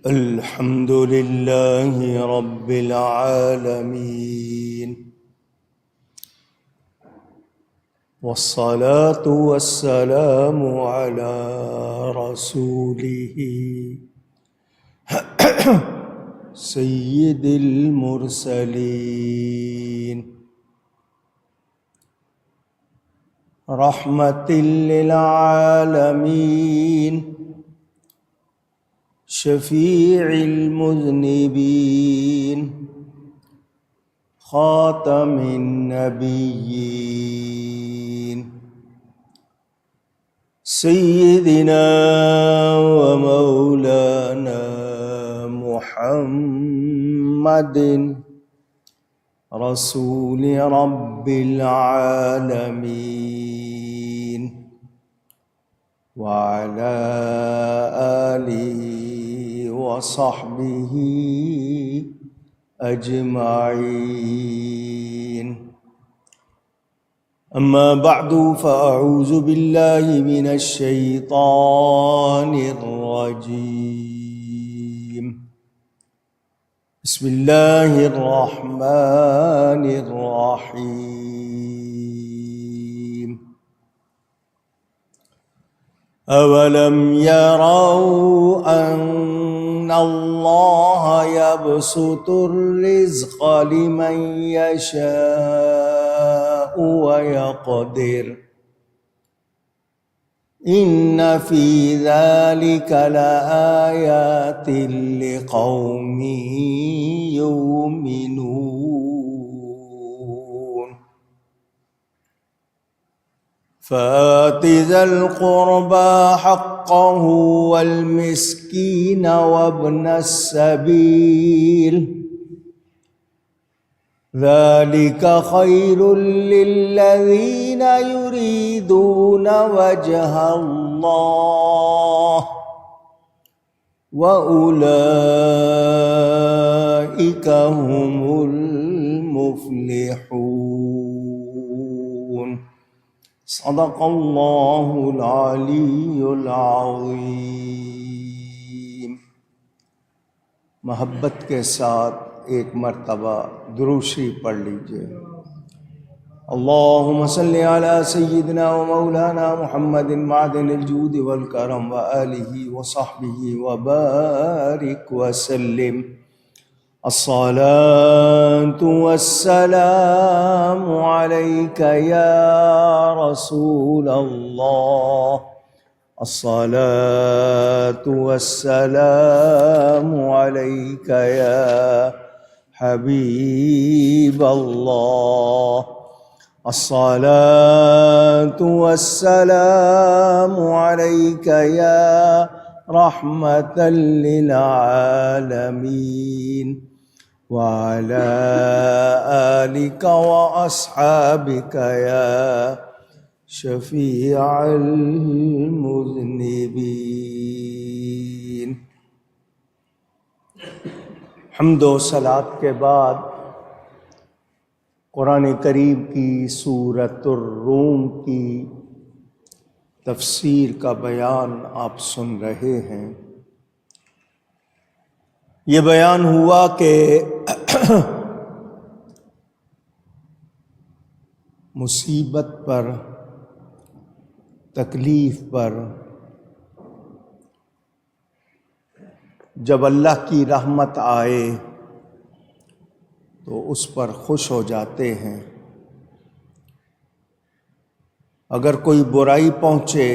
الحمد لله رب العالمين، والصلاة والسلام على رسوله سيد المرسلين، رحمة للعالمين، شفيع المذنبين، خاتم النبيين، سيدنا ومولانا محمد رسول رب العالمين، وعلى آله وصحبه أجمعين. أما بعد، فأعوذ بالله من الشيطان الرجيم. بسم الله الرحمن الرحيم. أولم يروا أن الله يبسط الرزق لمن يشاء ويقدر إن في ذلك لآيات لقوم يؤمنون. فآت ذا القربى حقه والمسكين وابن السبيل، ذلك خير للذين يريدون وجه الله، وأولئك هم المفلحون. صدق اللہ العلی العظیم. محبت کے ساتھ ایک مرتبہ درود شریف پڑھ لیجئے. اللہم صلی علی سیدنا و مولانا محمد معدن الجود والکرم وآلہ وصحبہ وبارک وسلم. الصلاة والسلام عليك يا رسول الله، الصلاة والسلام عليك يا حبيب الله، الصلاة والسلام عليك يا رحمة للعالمين، وعلى آلك وأصحابك يا شفيع المذنبين. حمد و صلاۃ کے بعد قرآن کریم کی سورۃ الروم کی تفسیر کا بیان آپ سن رہے ہیں. یہ بیان ہوا کہ مصیبت پر، تکلیف پر جب اللہ کی رحمت آئے تو اس پر خوش ہو جاتے ہیں. اگر کوئی برائی پہنچے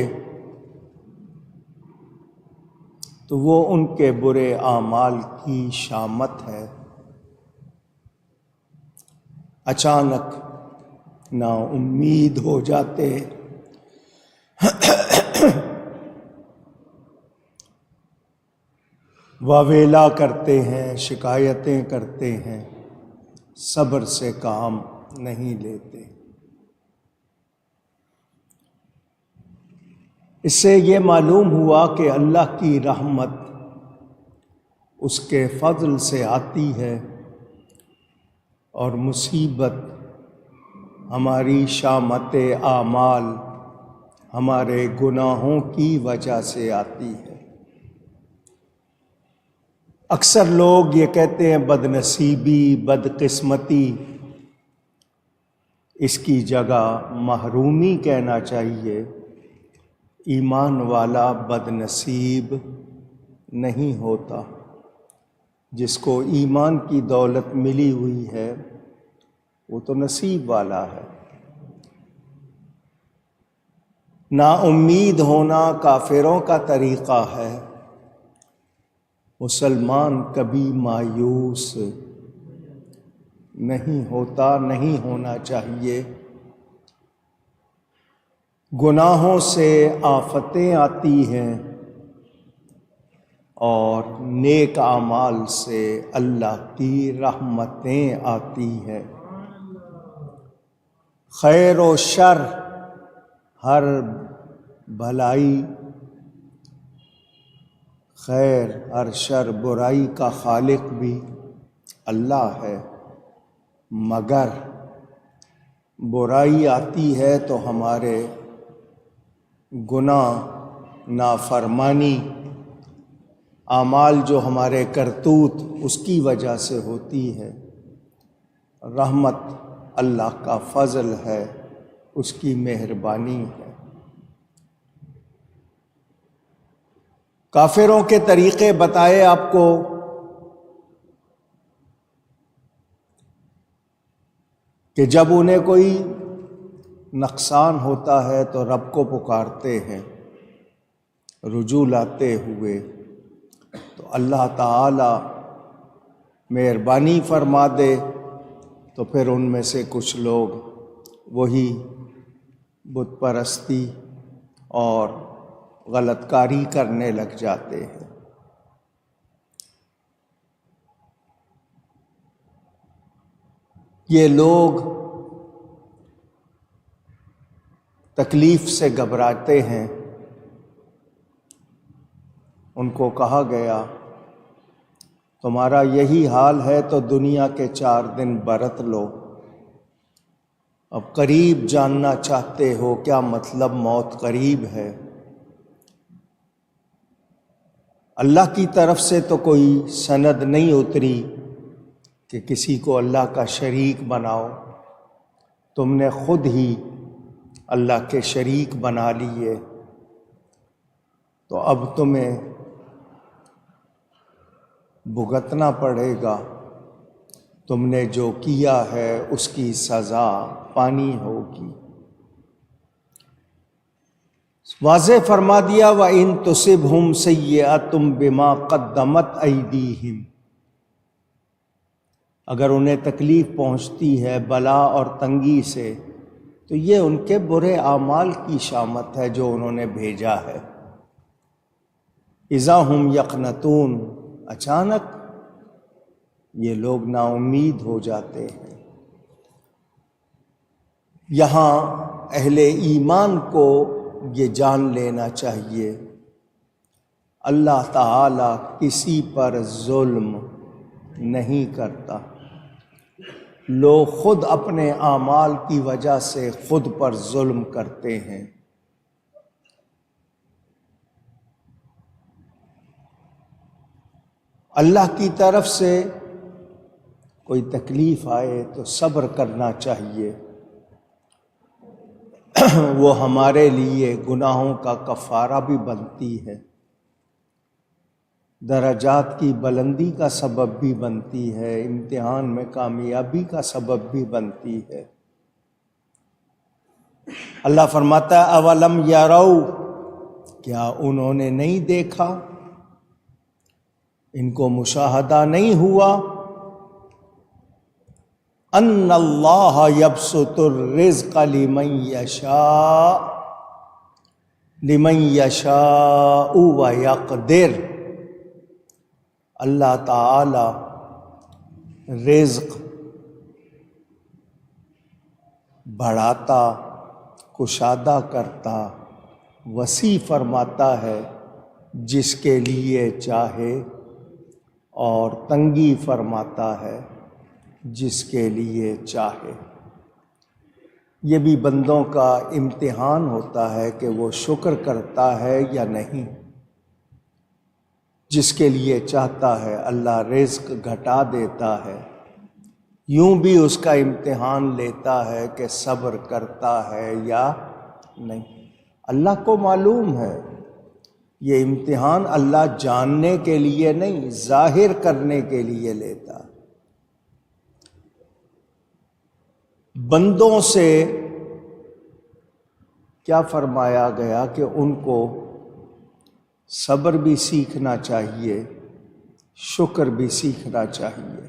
تو وہ ان کے برے اعمال کی شامت ہے. اچانک نا امید ہو جاتے، واویلا کرتے ہیں، شکایتیں کرتے ہیں، صبر سے کام نہیں لیتے. اس سے یہ معلوم ہوا کہ اللہ کی رحمت اس کے فضل سے آتی ہے اور مصیبت ہماری شامت اعمال، ہمارے گناہوں کی وجہ سے آتی ہے۔ اکثر لوگ یہ کہتے ہیں بد نصیبی، بد قسمتی، اس کی جگہ محرومی کہنا چاہیے۔ ایمان والا بد نصیب نہیں ہوتا۔ جس کو ایمان کی دولت ملی ہوئی ہے وہ تو نصیب والا ہے۔ نا امید ہونا کافروں کا طریقہ ہے، مسلمان کبھی مایوس نہیں ہوتا، نہیں ہونا چاہیے۔ گناہوں سے آفتیں آتی ہیں اور نیک اعمال سے اللہ کی رحمتیں آتی ہیں۔ خیر و شر، ہر بھلائی خیر، ہر شر برائی کا خالق بھی اللہ ہے، مگر برائی آتی ہے تو ہمارے گناہ، نافرمانی، اعمال جو ہمارے کرتوت اس کی وجہ سے ہوتی ہے۔ رحمت اللہ کا فضل ہے، اس کی مہربانی ہے۔ کافروں کے طریقے بتائے آپ کو، کہ جب انہیں کوئی نقصان ہوتا ہے تو رب کو پکارتے ہیں رجوع لاتے ہوئے، تو اللہ تعالی مہربانی فرما دے تو پھر ان میں سے کچھ لوگ وہی بت پرستی اور غلط کاری کرنے لگ جاتے ہیں۔ یہ لوگ تکلیف سے گھبراتے ہیں۔ ان کو کہا گیا تمہارا یہی حال ہے تو دنیا کے 4 دن برت لو، اب قریب جاننا چاہتے ہو کیا مطلب موت قریب ہے؟ اللہ کی طرف سے تو کوئی سند نہیں اتری کہ کسی کو اللہ کا شریک بناؤ، تم نے خود ہی اللہ کے شریک بنا لیے، تو اب تمہیں بھگتنا پڑے گا، تم نے جو کیا ہے اس کی سزا پانی ہوگی۔ واضح فرما دیا وَإِن تُصِبْهُمْ سَيِّئَةٌ بِمَا قَدَّمَتْ أَيْدِيهِمْ، اگر انہیں تکلیف پہنچتی ہے بلا اور تنگی سے تو یہ ان کے برے اعمال کی شامت ہے جو انہوں نے بھیجا ہے۔ اذا ہم یقنطون، اچانک یہ لوگ نا امید ہو جاتے ہیں۔ یہاں اہل ایمان کو یہ جان لینا چاہیے اللہ تعالی کسی پر ظلم نہیں کرتا۔ لوگ خود اپنے اعمال کی وجہ سے خود پر ظلم کرتے ہیں۔ اللہ کی طرف سے کوئی تکلیف آئے تو صبر کرنا چاہیے، وہ ہمارے لیے گناہوں کا کفارہ بھی بنتی ہے، درجات کی بلندی کا سبب بھی بنتی ہے، امتحان میں کامیابی کا سبب بھی بنتی ہے۔ اللہ فرماتا ہے اولم یروا، کیا انہوں نے نہیں دیکھا، ان کو مشاہدہ نہیں ہوا، ان اللہ یبسط الرزق لمن یشاء ویقدر، اللہ تعالی رزق بڑھاتا، کشادہ کرتا، وسیع فرماتا ہے جس کے لیے چاہے، اور تنگی فرماتا ہے جس کے لیے چاہے۔ یہ بھی بندوں کا امتحان ہوتا ہے کہ وہ شکر کرتا ہے یا نہیں۔ جس کے لیے چاہتا ہے اللہ رزق گھٹا دیتا ہے، یوں بھی اس کا امتحان لیتا ہے کہ صبر کرتا ہے یا نہیں۔ اللہ کو معلوم ہے، یہ امتحان اللہ جاننے کے لیے نہیں، ظاہر کرنے کے لیے لیتا ہے۔ بندوں سے کیا فرمایا گیا کہ ان کو صبر بھی سیکھنا چاہیے، شکر بھی سیکھنا چاہیے۔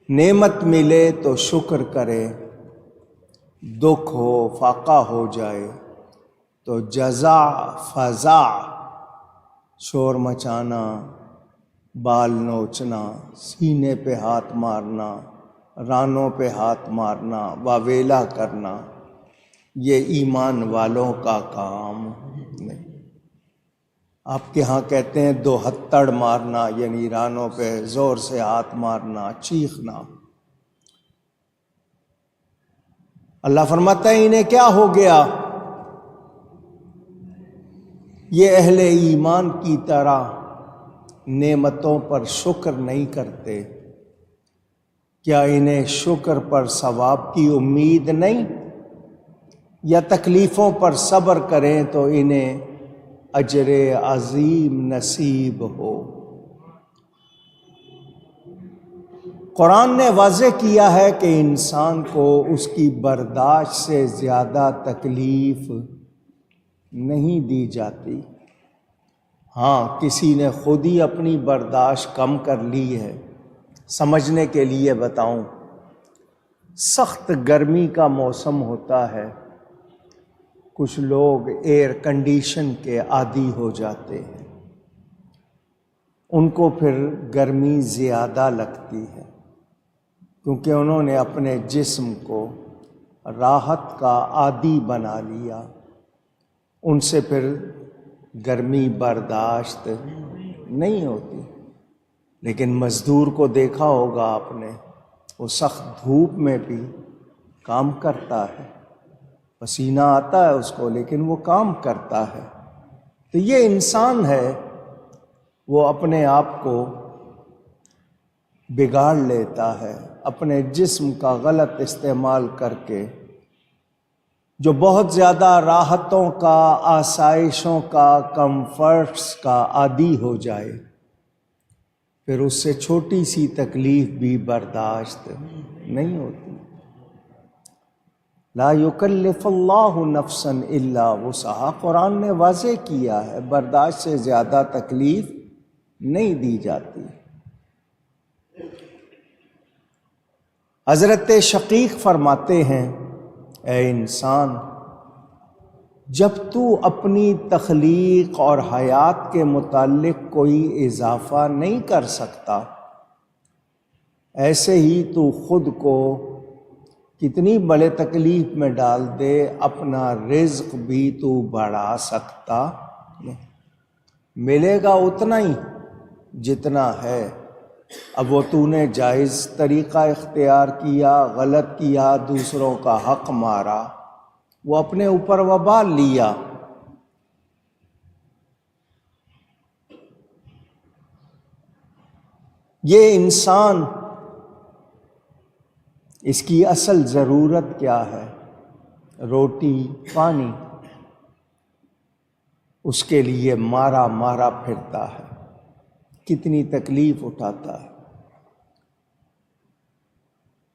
نعمت ملے تو شکر کرے، دکھ ہو فاقہ ہو جائے تو جزا فضا، شور مچانا، بال نوچنا، سینے پہ ہاتھ مارنا، رانوں پہ ہاتھ مارنا، واویلا کرنا، یہ ایمان والوں کا کام نہیں۔ آپ کے ہاں کہتے ہیں دو ہتھڑ مارنا، یعنی رانوں پہ زور سے ہاتھ مارنا، چیخنا۔ اللہ فرماتا ہے انہیں کیا ہو گیا؟ یہ اہل ایمان کی طرح نعمتوں پر شکر نہیں کرتے، کیا انہیں شکر پر ثواب کی امید نہیں؟ یا تکلیفوں پر صبر کریں تو انہیں اجر عظیم نصیب ہو۔ قرآن نے واضح کیا ہے کہ انسان کو اس کی برداشت سے زیادہ تکلیف نہیں دی جاتی۔ ہاں، کسی نے خود ہی اپنی برداشت کم کر لی ہے۔ سمجھنے کے لیے بتاؤں، سخت گرمی کا موسم ہوتا ہے، کچھ لوگ ایئر کنڈیشن کے عادی ہو جاتے ہیں، ان کو پھر گرمی زیادہ لگتی ہے، کیونکہ انہوں نے اپنے جسم کو راحت کا عادی بنا لیا، ان سے پھر گرمی برداشت نہیں ہوتی۔ لیکن مزدور کو دیکھا ہوگا آپ نے، وہ سخت دھوپ میں بھی کام کرتا ہے، پسینہ آتا ہے اس کو، لیکن وہ کام کرتا ہے۔ تو یہ انسان ہے، وہ اپنے آپ کو بگاڑ لیتا ہے اپنے جسم کا غلط استعمال کر کے، جو بہت زیادہ راحتوں کا، آسائشوں کا، کمفرٹس کا عادی ہو جائے، پھر اس سے چھوٹی سی تکلیف بھی برداشت نہیں ہوتی۔ لا یکلف اللہ نفسا الا وسعہا، قرآن نے واضح کیا ہے، برداشت سے زیادہ تکلیف نہیں دی جاتی۔ حضرت شقیق فرماتے ہیں، اے انسان، جب تو اپنی تخلیق اور حیات کے متعلق کوئی اضافہ نہیں کر سکتا، ایسے ہی تو خود کو کتنی بڑے تکلیف میں ڈال دے، اپنا رزق بھی تو بڑھا سکتا نہیں، ملے گا اتنا ہی جتنا ہے۔ اب وہ تو نے جائز طریقہ اختیار کیا، غلط کیا، دوسروں کا حق مارا، وہ اپنے اوپر وبال لیا۔ یہ انسان، اس کی اصل ضرورت کیا ہے؟ روٹی پانی، اس کے لیے مارا مارا پھرتا ہے، کتنی تکلیف اٹھاتا ہے۔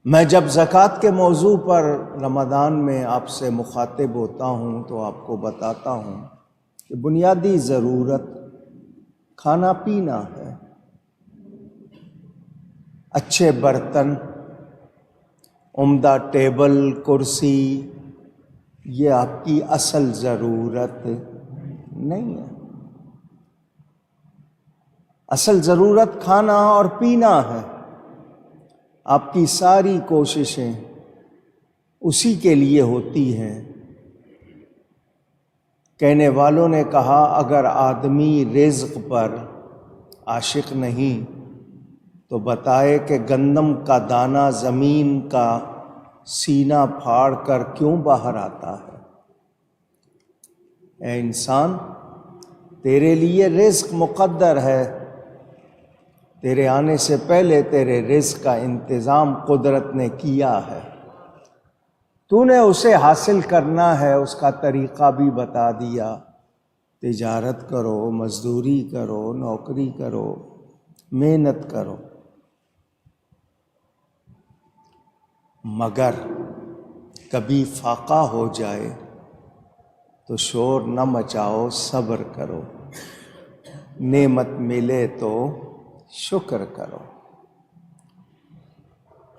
میں جب زکوٰۃ کے موضوع پر رمضان میں آپ سے مخاطب ہوتا ہوں تو آپ کو بتاتا ہوں کہ بنیادی ضرورت کھانا پینا ہے، اچھے برتن، عمدہ ٹیبل کرسی، یہ آپ کی اصل ضرورت نہیں ہے۔ اصل ضرورت کھانا اور پینا ہے۔ آپ کی ساری کوششیں اسی کے لیے ہوتی ہیں۔ کہنے والوں نے کہا، اگر آدمی رزق پر عاشق نہیں تو بتائے کہ گندم کا دانہ زمین کا سینہ پھاڑ کر کیوں باہر آتا ہے؟ اے انسان، تیرے لیے رزق مقدر ہے، تیرے آنے سے پہلے تیرے رزق کا انتظام قدرت نے کیا ہے، تو نے اسے حاصل کرنا ہے، اس کا طریقہ بھی بتا دیا۔ تجارت کرو، مزدوری کرو، نوکری کرو، محنت کرو، مگر کبھی فاقہ ہو جائے تو شور نہ مچاؤ، صبر کرو، نعمت ملے تو شکر کرو۔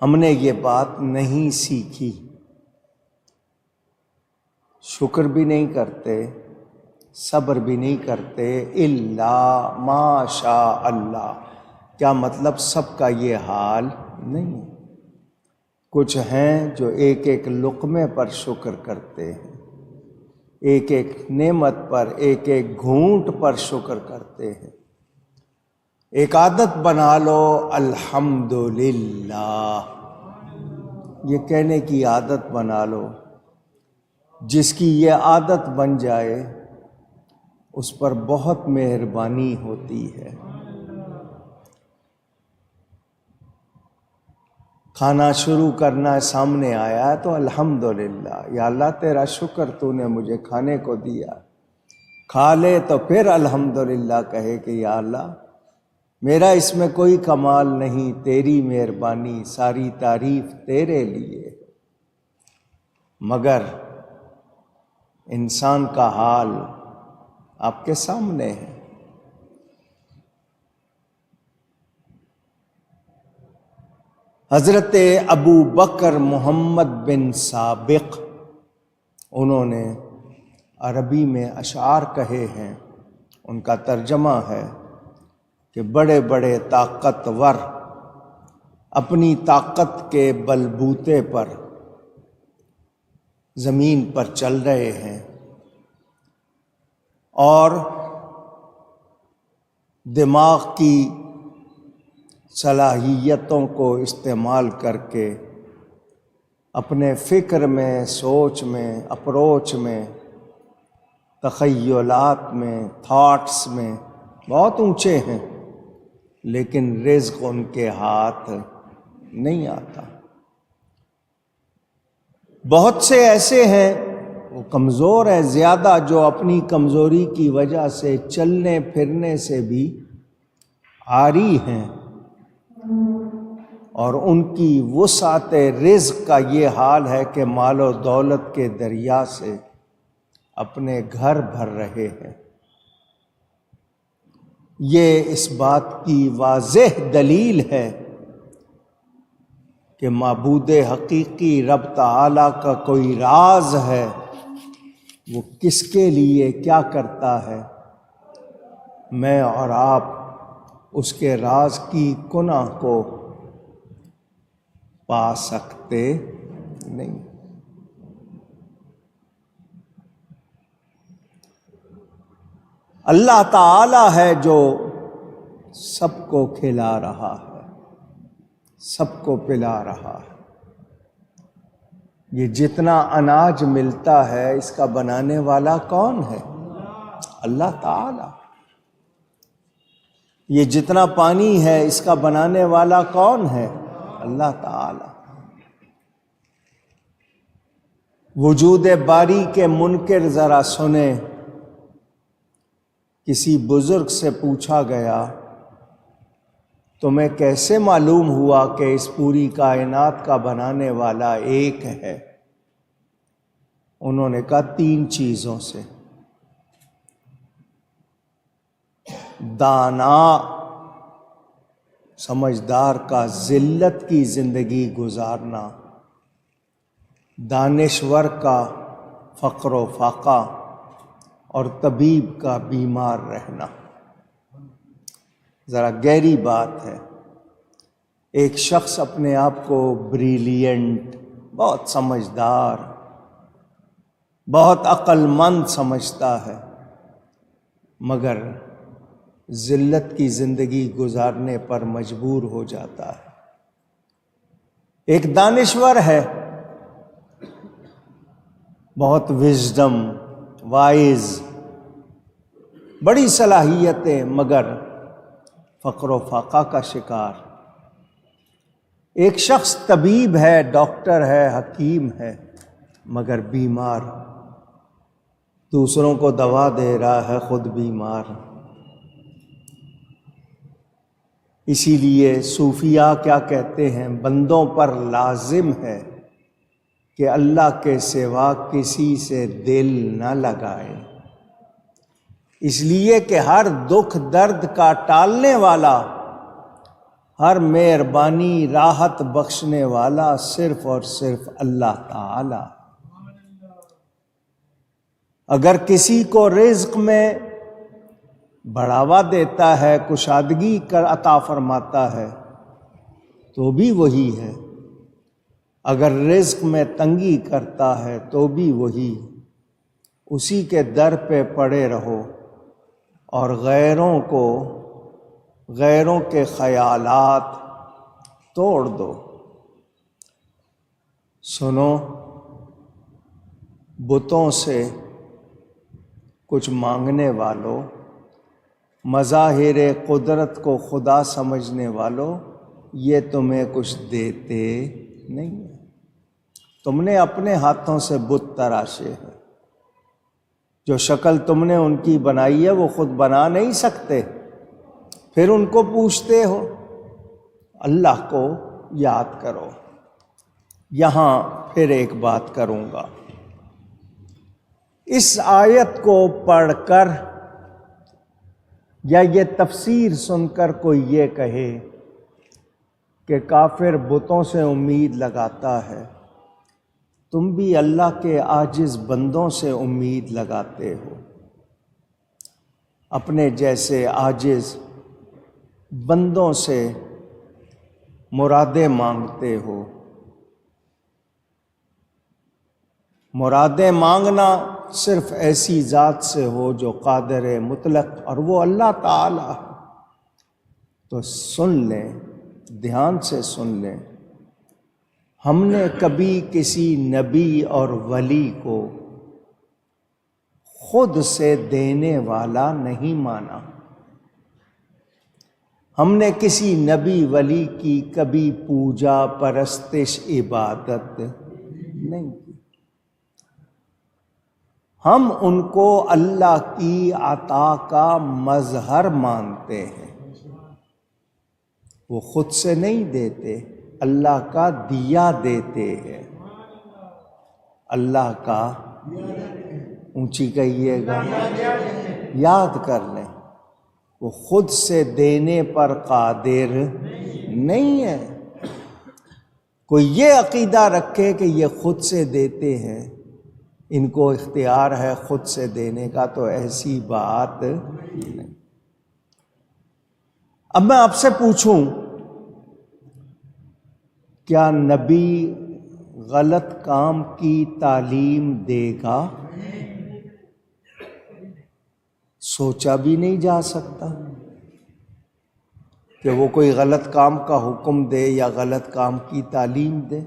ہم نے یہ بات نہیں سیکھی، شکر بھی نہیں کرتے، صبر بھی نہیں کرتے، الا ما شاء اللہ۔ کیا مطلب سب کا یہ حال نہیں؟ کچھ ہیں جو ایک ایک لقمے پر شکر کرتے ہیں، ایک ایک نعمت پر، ایک ایک گھونٹ پر شکر کرتے ہیں۔ ایک عادت بنا لو الحمدللہ، یہ کہنے کی عادت بنا لو۔ جس کی یہ عادت بن جائے اس پر بہت مہربانی ہوتی ہے۔ کھانا شروع کرنا سامنے آیا تو الحمدللہ، یا اللہ تیرا شکر تو نے مجھے کھانے کو دیا۔ کھا لے تو پھر الحمدللہ کہے کہ یا اللہ میرا اس میں کوئی کمال نہیں، تیری مہربانی، ساری تعریف تیرے لیے۔ مگر انسان کا حال آپ کے سامنے ہے۔ حضرت ابو بکر محمد بن سابق، انہوں نے عربی میں اشعار کہے ہیں، ان کا ترجمہ ہے کہ بڑے بڑے طاقتور اپنی طاقت کے بلبوتے پر زمین پر چل رہے ہیں اور دماغ کی صلاحیتوں کو استعمال کر کے اپنے فکر میں، سوچ میں، اپروچ میں، تخیلات میں، تھاٹس میں بہت اونچے ہیں، لیکن رزق ان کے ہاتھ نہیں آتا۔ بہت سے ایسے ہیں وہ کمزور ہیں زیادہ، جو اپنی کمزوری کی وجہ سے چلنے پھرنے سے بھی عاری ہیں، اور ان کی وسعت رزق کا یہ حال ہے کہ مال و دولت کے دریا سے اپنے گھر بھر رہے ہیں۔ یہ اس بات کی واضح دلیل ہے کہ معبود حقیقی رب تعالیٰ کا کوئی راز ہے، وہ کس کے لیے کیا کرتا ہے، میں اور آپ اس کے راز کی کنہ کو پا سکتے نہیں۔ اللہ تعالی ہے جو سب کو کھلا رہا ہے، سب کو پلا رہا ہے۔ یہ جتنا اناج ملتا ہے اس کا بنانے والا کون ہے؟ اللہ تعالی۔ یہ جتنا پانی ہے اس کا بنانے والا کون ہے؟ اللہ تعالی۔ وجود باری کے منکر ذرا سنیں، کسی بزرگ سے پوچھا گیا تمہیں کیسے معلوم ہوا کہ اس پوری کائنات کا بنانے والا ایک ہے؟ انہوں نے کہا 3 چیزوں سے۔ دانا سمجھدار کا ذلت کی زندگی گزارنا، دانشور کا فقر و فاقہ، اور طبیب کا بیمار رہنا۔ ذرا گہری بات ہے۔ ایک شخص اپنے آپ کو بریلینٹ، بہت سمجھدار، بہت عقل مند سمجھتا ہے، مگر ذلت کی زندگی گزارنے پر مجبور ہو جاتا ہے۔ ایک دانشور ہے، بہت وزڈم، وائز، بڑی صلاحیتیں، مگر فقر و فاقہ کا شکار۔ ایک شخص طبیب ہے، ڈاکٹر ہے، حکیم ہے، مگر بیمار، دوسروں کو دوا دے رہا ہے، خود بیمار۔ اسی لیے صوفیاء کیا کہتے ہیں؟ بندوں پر لازم ہے کہ اللہ کے سوا کسی سے دل نہ لگائے، اس لیے کہ ہر دکھ درد کا ٹالنے والا، ہر مہربانی راحت بخشنے والا صرف اور صرف اللہ تعالی۔ اگر کسی کو رزق میں بڑھاوا دیتا ہے، کشادگی کر عطا فرماتا ہے، تو بھی وہی ہے۔ اگر رزق میں تنگی کرتا ہے تو بھی وہی۔ اسی کے در پہ پڑے رہو اور غیروں کے خیالات توڑ دو۔ سنو، بتوں سے کچھ مانگنے والوں، مظاہر قدرت کو خدا سمجھنے والوں، یہ تمہیں کچھ دیتے نہیں ہیں۔ تم نے اپنے ہاتھوں سے بت تراشے ہیں، جو شکل تم نے ان کی بنائی ہے وہ خود بنا نہیں سکتے، پھر ان کو پوچھتے ہو۔ اللہ کو یاد کرو۔ یہاں پھر ایک بات کروں گا، اس آیت کو پڑھ کر یا یہ تفسیر سن کر کوئی یہ کہے کہ کافر بتوں سے امید لگاتا ہے، تم بھی اللہ کے عاجز بندوں سے امید لگاتے ہو، اپنے جیسے عاجز بندوں سے مرادیں مانگتے ہو۔ مرادیں مانگنا صرف ایسی ذات سے ہو جو قادر مطلق، اور وہ اللہ تعالی ہے۔ تو سن لیں، دھیان سے سن لیں، ہم نے کبھی کسی نبی اور ولی کو خود سے دینے والا نہیں مانا۔ ہم نے کسی نبی ولی کی کبھی پوجا، پرستش، عبادت نہیں کی۔ ہم ان کو اللہ کی عطا کا مظہر مانتے ہیں۔ وہ خود سے نہیں دیتے، اللہ کا دیا دیتے ہیں۔ اللہ کا، اونچی کہیے گا، یاد کر لیں، وہ خود سے دینے پر قادر نہیں ہے۔ کوئی یہ عقیدہ رکھے کہ یہ خود سے دیتے ہیں، ان کو اختیار ہے خود سے دینے کا، تو ایسی بات نہیں۔ اب میں آپ سے پوچھوں، کیا نبی غلط کام کی تعلیم دے گا؟ سوچا بھی نہیں جا سکتا کہ وہ کوئی غلط کام کا حکم دے یا غلط کام کی تعلیم دے۔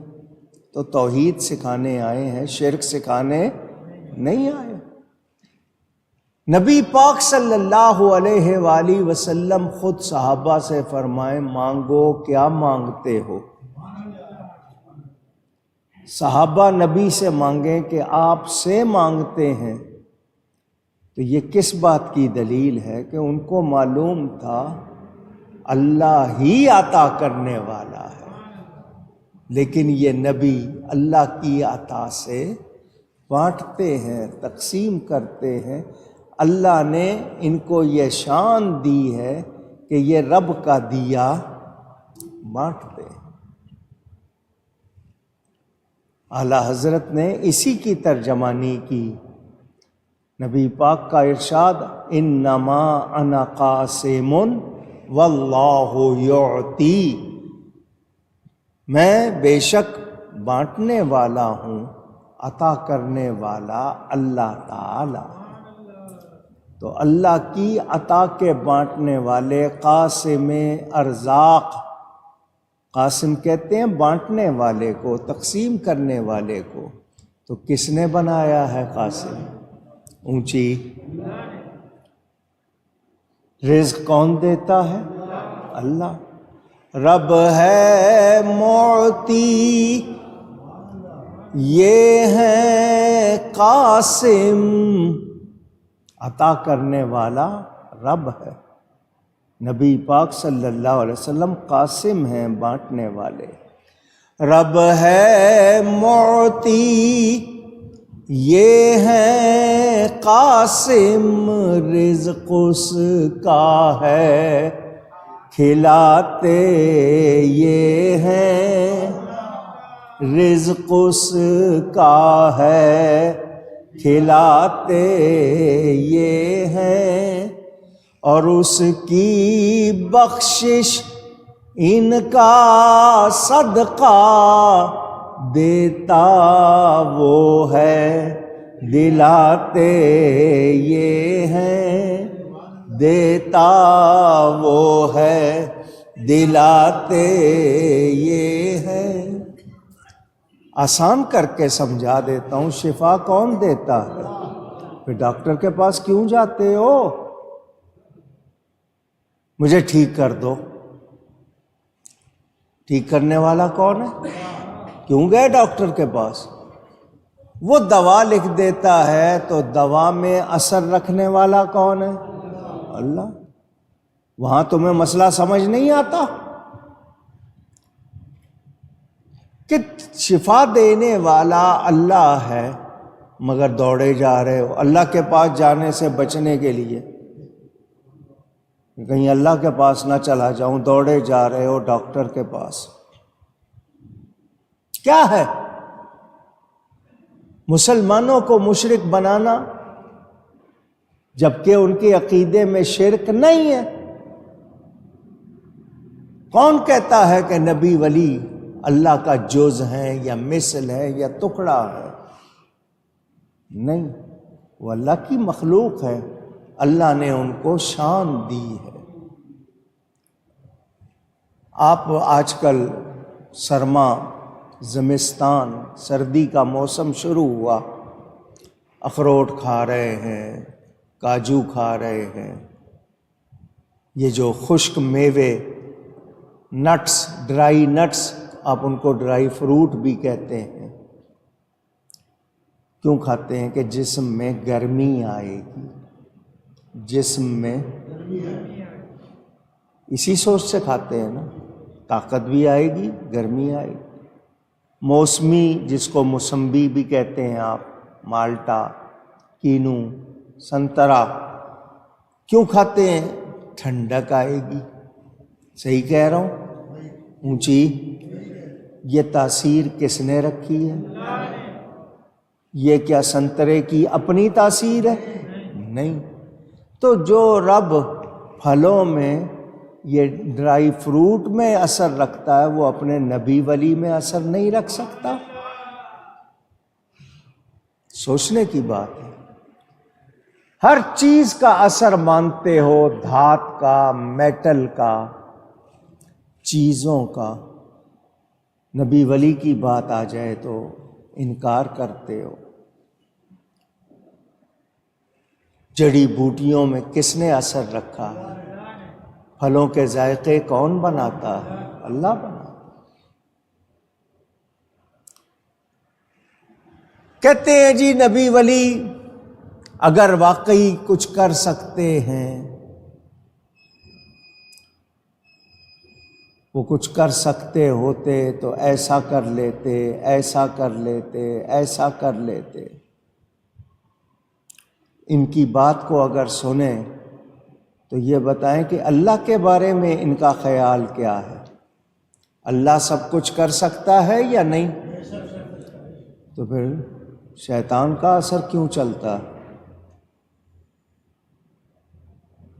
تو توحید سکھانے آئے ہیں، شرک سکھانے نہیں آئے۔ نبی پاک صلی اللہ علیہ وآلہ وسلم خود صحابہ سے فرمائے، مانگو کیا مانگتے ہو۔ صحابہ نبی سے مانگیں کہ آپ سے مانگتے ہیں، تو یہ کس بات کی دلیل ہے کہ ان کو معلوم تھا اللہ ہی عطا کرنے والا ہے، لیکن یہ نبی اللہ کی عطا سے بانٹتے ہیں، تقسیم کرتے ہیں۔ اللہ نے ان کو یہ شان دی ہے کہ یہ رب کا دیا بانٹتے ہیں۔ اعلیٰ حضرت نے اسی کی ترجمانی کی۔ نبی پاک کا ارشاد، انما انا قاسم واللہ یعطی، میں بے شک بانٹنے والا ہوں، عطا کرنے والا اللہ تعالی۔ تو اللہ کی عطا کے بانٹنے والے، قاسم ارزاق، قاسم کہتے ہیں بانٹنے والے کو، تقسیم کرنے والے کو، تو کس نے بنایا ہے قاسم؟ اونچی رزق کون دیتا ہے؟ اللہ۔ رب ہے معطی، یہ ہے قاسم، عطا کرنے والا رب ہے۔ نبی پاک صلی اللہ علیہ وسلم قاسم ہیں، بانٹنے والے۔ رب ہے معطی، یہ ہے قاسم، رزق اس کا ہے، کھلاتے یہ ہیں، رزق اس کا ہے، کھلاتے یہ ہیں، اور اس کی بخشش ان کا صدقہ دیتا وہ ہے، دلاتے یہ ہیں، دیتا وہ ہے، دلاتے یہ ہے۔ آسان کر کے سمجھا دیتا ہوں، شفا کون دیتا ہے؟ پھر ڈاکٹر کے پاس کیوں جاتے ہو؟ مجھے ٹھیک کر دو۔ ٹھیک کرنے والا کون ہے؟ کیوں گئے ڈاکٹر کے پاس؟ وہ دوا لکھ دیتا ہے، تو دوا میں اثر رکھنے والا کون ہے؟ اللہ۔ وہاں تمہیں مسئلہ سمجھ نہیں آتا کہ شفا دینے والا اللہ ہے، مگر دوڑے جا رہے ہو اللہ کے پاس جانے سے بچنے کے لیے، کہیں اللہ کے پاس نہ چلا جاؤں، دوڑے جا رہے ہو ڈاکٹر کے پاس۔ کیا ہے؟ مسلمانوں کو مشرک بنانا، جبکہ ان کے عقیدے میں شرک نہیں ہے۔ کون کہتا ہے کہ نبی ولی اللہ کا جز ہے یا مثل ہے یا ٹکڑا ہے؟ نہیں، وہ اللہ کی مخلوق ہے، اللہ نے ان کو شان دی ہے۔ آپ آج کل سرما، زمستان، سردی کا موسم شروع ہوا، اخروٹ کھا رہے ہیں، کاجو کھا رہے ہیں، یہ جو خشک میوے، نٹس، ڈرائی نٹس، آپ ان کو ڈرائی فروٹ بھی کہتے ہیں۔ کیوں کھاتے ہیں؟ کہ جسم میں گرمی آئے گی، جسم میں اسی سوچ سے کھاتے ہیں نا، طاقت بھی آئے گی، گرمی آئے گی۔ موسمی، جس کو موسمبی بھی کہتے ہیں آپ، مالٹا، کینو، سنترا، کیوں کھاتے ہیں؟ ٹھنڈک آئے گی۔ صحیح کہہ رہا ہوں؟ اونچی یہ تاثیر کس نے رکھی ہے؟ یہ کیا سنترے کی اپنی تاثیر ہے؟ نہیں۔ تو جو رب پھلوں میں، یہ ڈرائی فروٹ میں اثر رکھتا ہے، وہ اپنے نبی ولی میں اثر نہیں رکھ سکتا؟ سوچنے کی بات ہے۔ ہر چیز کا اثر مانتے ہو، دھات کا، میٹل کا، چیزوں کا، نبی ولی کی بات آ جائے تو انکار کرتے ہو۔ جڑی بوٹیوں میں کس نے اثر رکھا ہے؟ پھلوں کے ذائقے کون بناتا ہے؟ اللہ بناتا۔ کہتے ہیں جی نبی ولی اگر واقعی کچھ کر سکتے ہیں، وہ کچھ کر سکتے ہوتے تو ایسا کر لیتے، ایسا کر لیتے، ایسا کر لیتے۔ ان کی بات کو اگر سنیں تو یہ بتائیں کہ اللہ کے بارے میں ان کا خیال کیا ہے؟ اللہ سب کچھ کر سکتا ہے یا نہیں؟ تو پھر شیطان کا اثر کیوں چلتا؟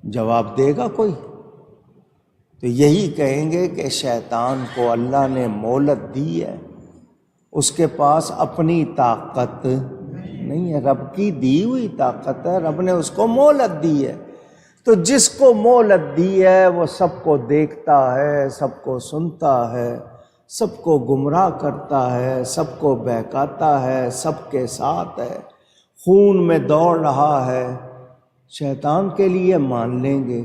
جواب دے گا کوئی؟ تو یہی کہیں گے کہ شیطان کو اللہ نے مہلت دی ہے، اس کے پاس اپنی طاقت نہیں ہے، رب کی دی ہوئی طاقت ہے، رب نے اس کو مہلت دی ہے۔ تو جس کو مہلت دی ہے وہ سب کو دیکھتا ہے، سب کو سنتا ہے، سب کو گمراہ کرتا ہے، سب کو بہکاتا ہے، سب کے ساتھ ہے، خون میں دوڑ رہا ہے، شیطان کے لیے مان لیں گے۔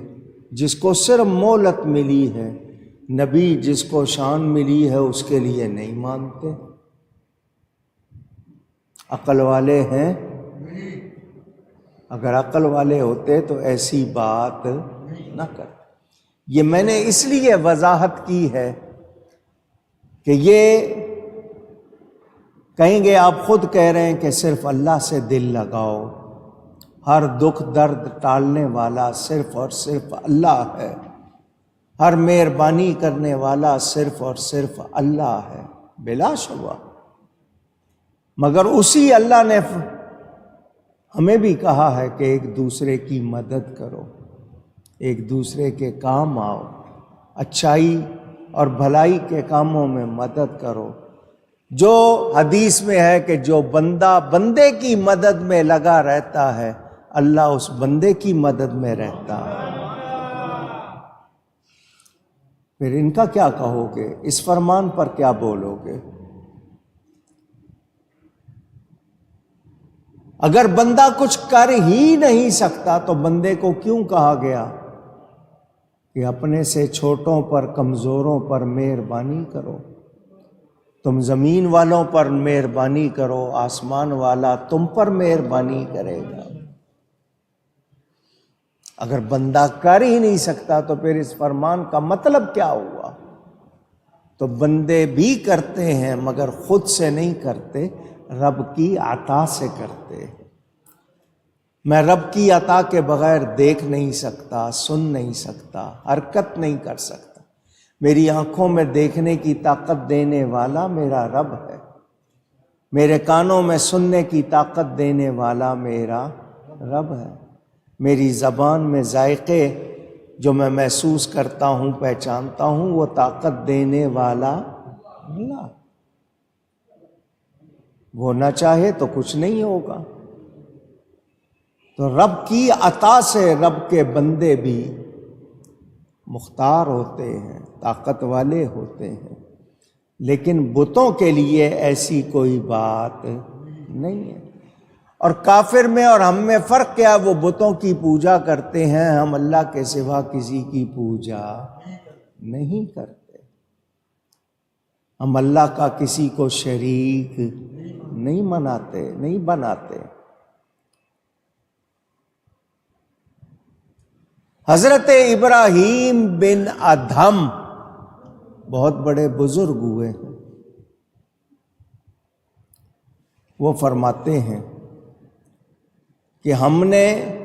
جس کو صرف مہلت ملی ہے، نبی جس کو شان ملی ہے، اس کے لیے نہیں مانتے۔ عقل والے ہیں؟ اگر عقل والے ہوتے تو ایسی بات نہ کر۔ یہ میں نے اس لیے وضاحت کی ہے کہ یہ کہیں گے آپ خود کہہ رہے ہیں کہ صرف اللہ سے دل لگاؤ، ہر دکھ درد ٹالنے والا صرف اور صرف اللہ ہے، ہر مہربانی کرنے والا صرف اور صرف اللہ ہے، بلا شبہ۔ مگر اسی اللہ نے ہمیں بھی کہا ہے کہ ایک دوسرے کی مدد کرو، ایک دوسرے کے کام آؤ، اچھائی اور بھلائی کے کاموں میں مدد کرو۔ جو حدیث میں ہے کہ جو بندہ بندے کی مدد میں لگا رہتا ہے، اللہ اس بندے کی مدد میں رہتا ہے۔ پھر ان کا کیا کہو گے؟ اس فرمان پر کیا بولو گے؟ اگر بندہ کچھ کر ہی نہیں سکتا تو بندے کو کیوں کہا گیا کہ اپنے سے چھوٹوں پر، کمزوروں پر مہربانی کرو؟ تم زمین والوں پر مہربانی کرو، آسمان والا تم پر مہربانی کرے گا۔ اگر بندہ کر ہی نہیں سکتا تو پھر اس فرمان کا مطلب کیا ہوا؟ تو بندے بھی کرتے ہیں مگر خود سے نہیں کرتے، رب کی عطا سے کرتے۔ میں رب کی عطا کے بغیر دیکھ نہیں سکتا، سن نہیں سکتا، حرکت نہیں کر سکتا۔ میری آنکھوں میں دیکھنے کی طاقت دینے والا میرا رب ہے، میرے کانوں میں سننے کی طاقت دینے والا میرا رب ہے، میری زبان میں ذائقے جو میں محسوس کرتا ہوں، پہچانتا ہوں، وہ طاقت دینے والا اللہ۔ وہ نہ چاہے تو کچھ نہیں ہوگا۔ تو رب کی عطا سے رب کے بندے بھی مختار ہوتے ہیں، طاقت والے ہوتے ہیں، لیکن بتوں کے لیے ایسی کوئی بات نہیں ہے۔ اور کافر میں اور ہم میں فرق کیا؟ وہ بتوں کی پوجا کرتے ہیں، ہم اللہ کے سوا کسی کی پوجا نہیں کرتے۔ ہم اللہ کا کسی کو شریک نہیں بناتے۔ حضرت ابراہیم بن ادھم بہت بڑے بزرگ ہوئے ہیں، وہ فرماتے ہیں کہ ہم نے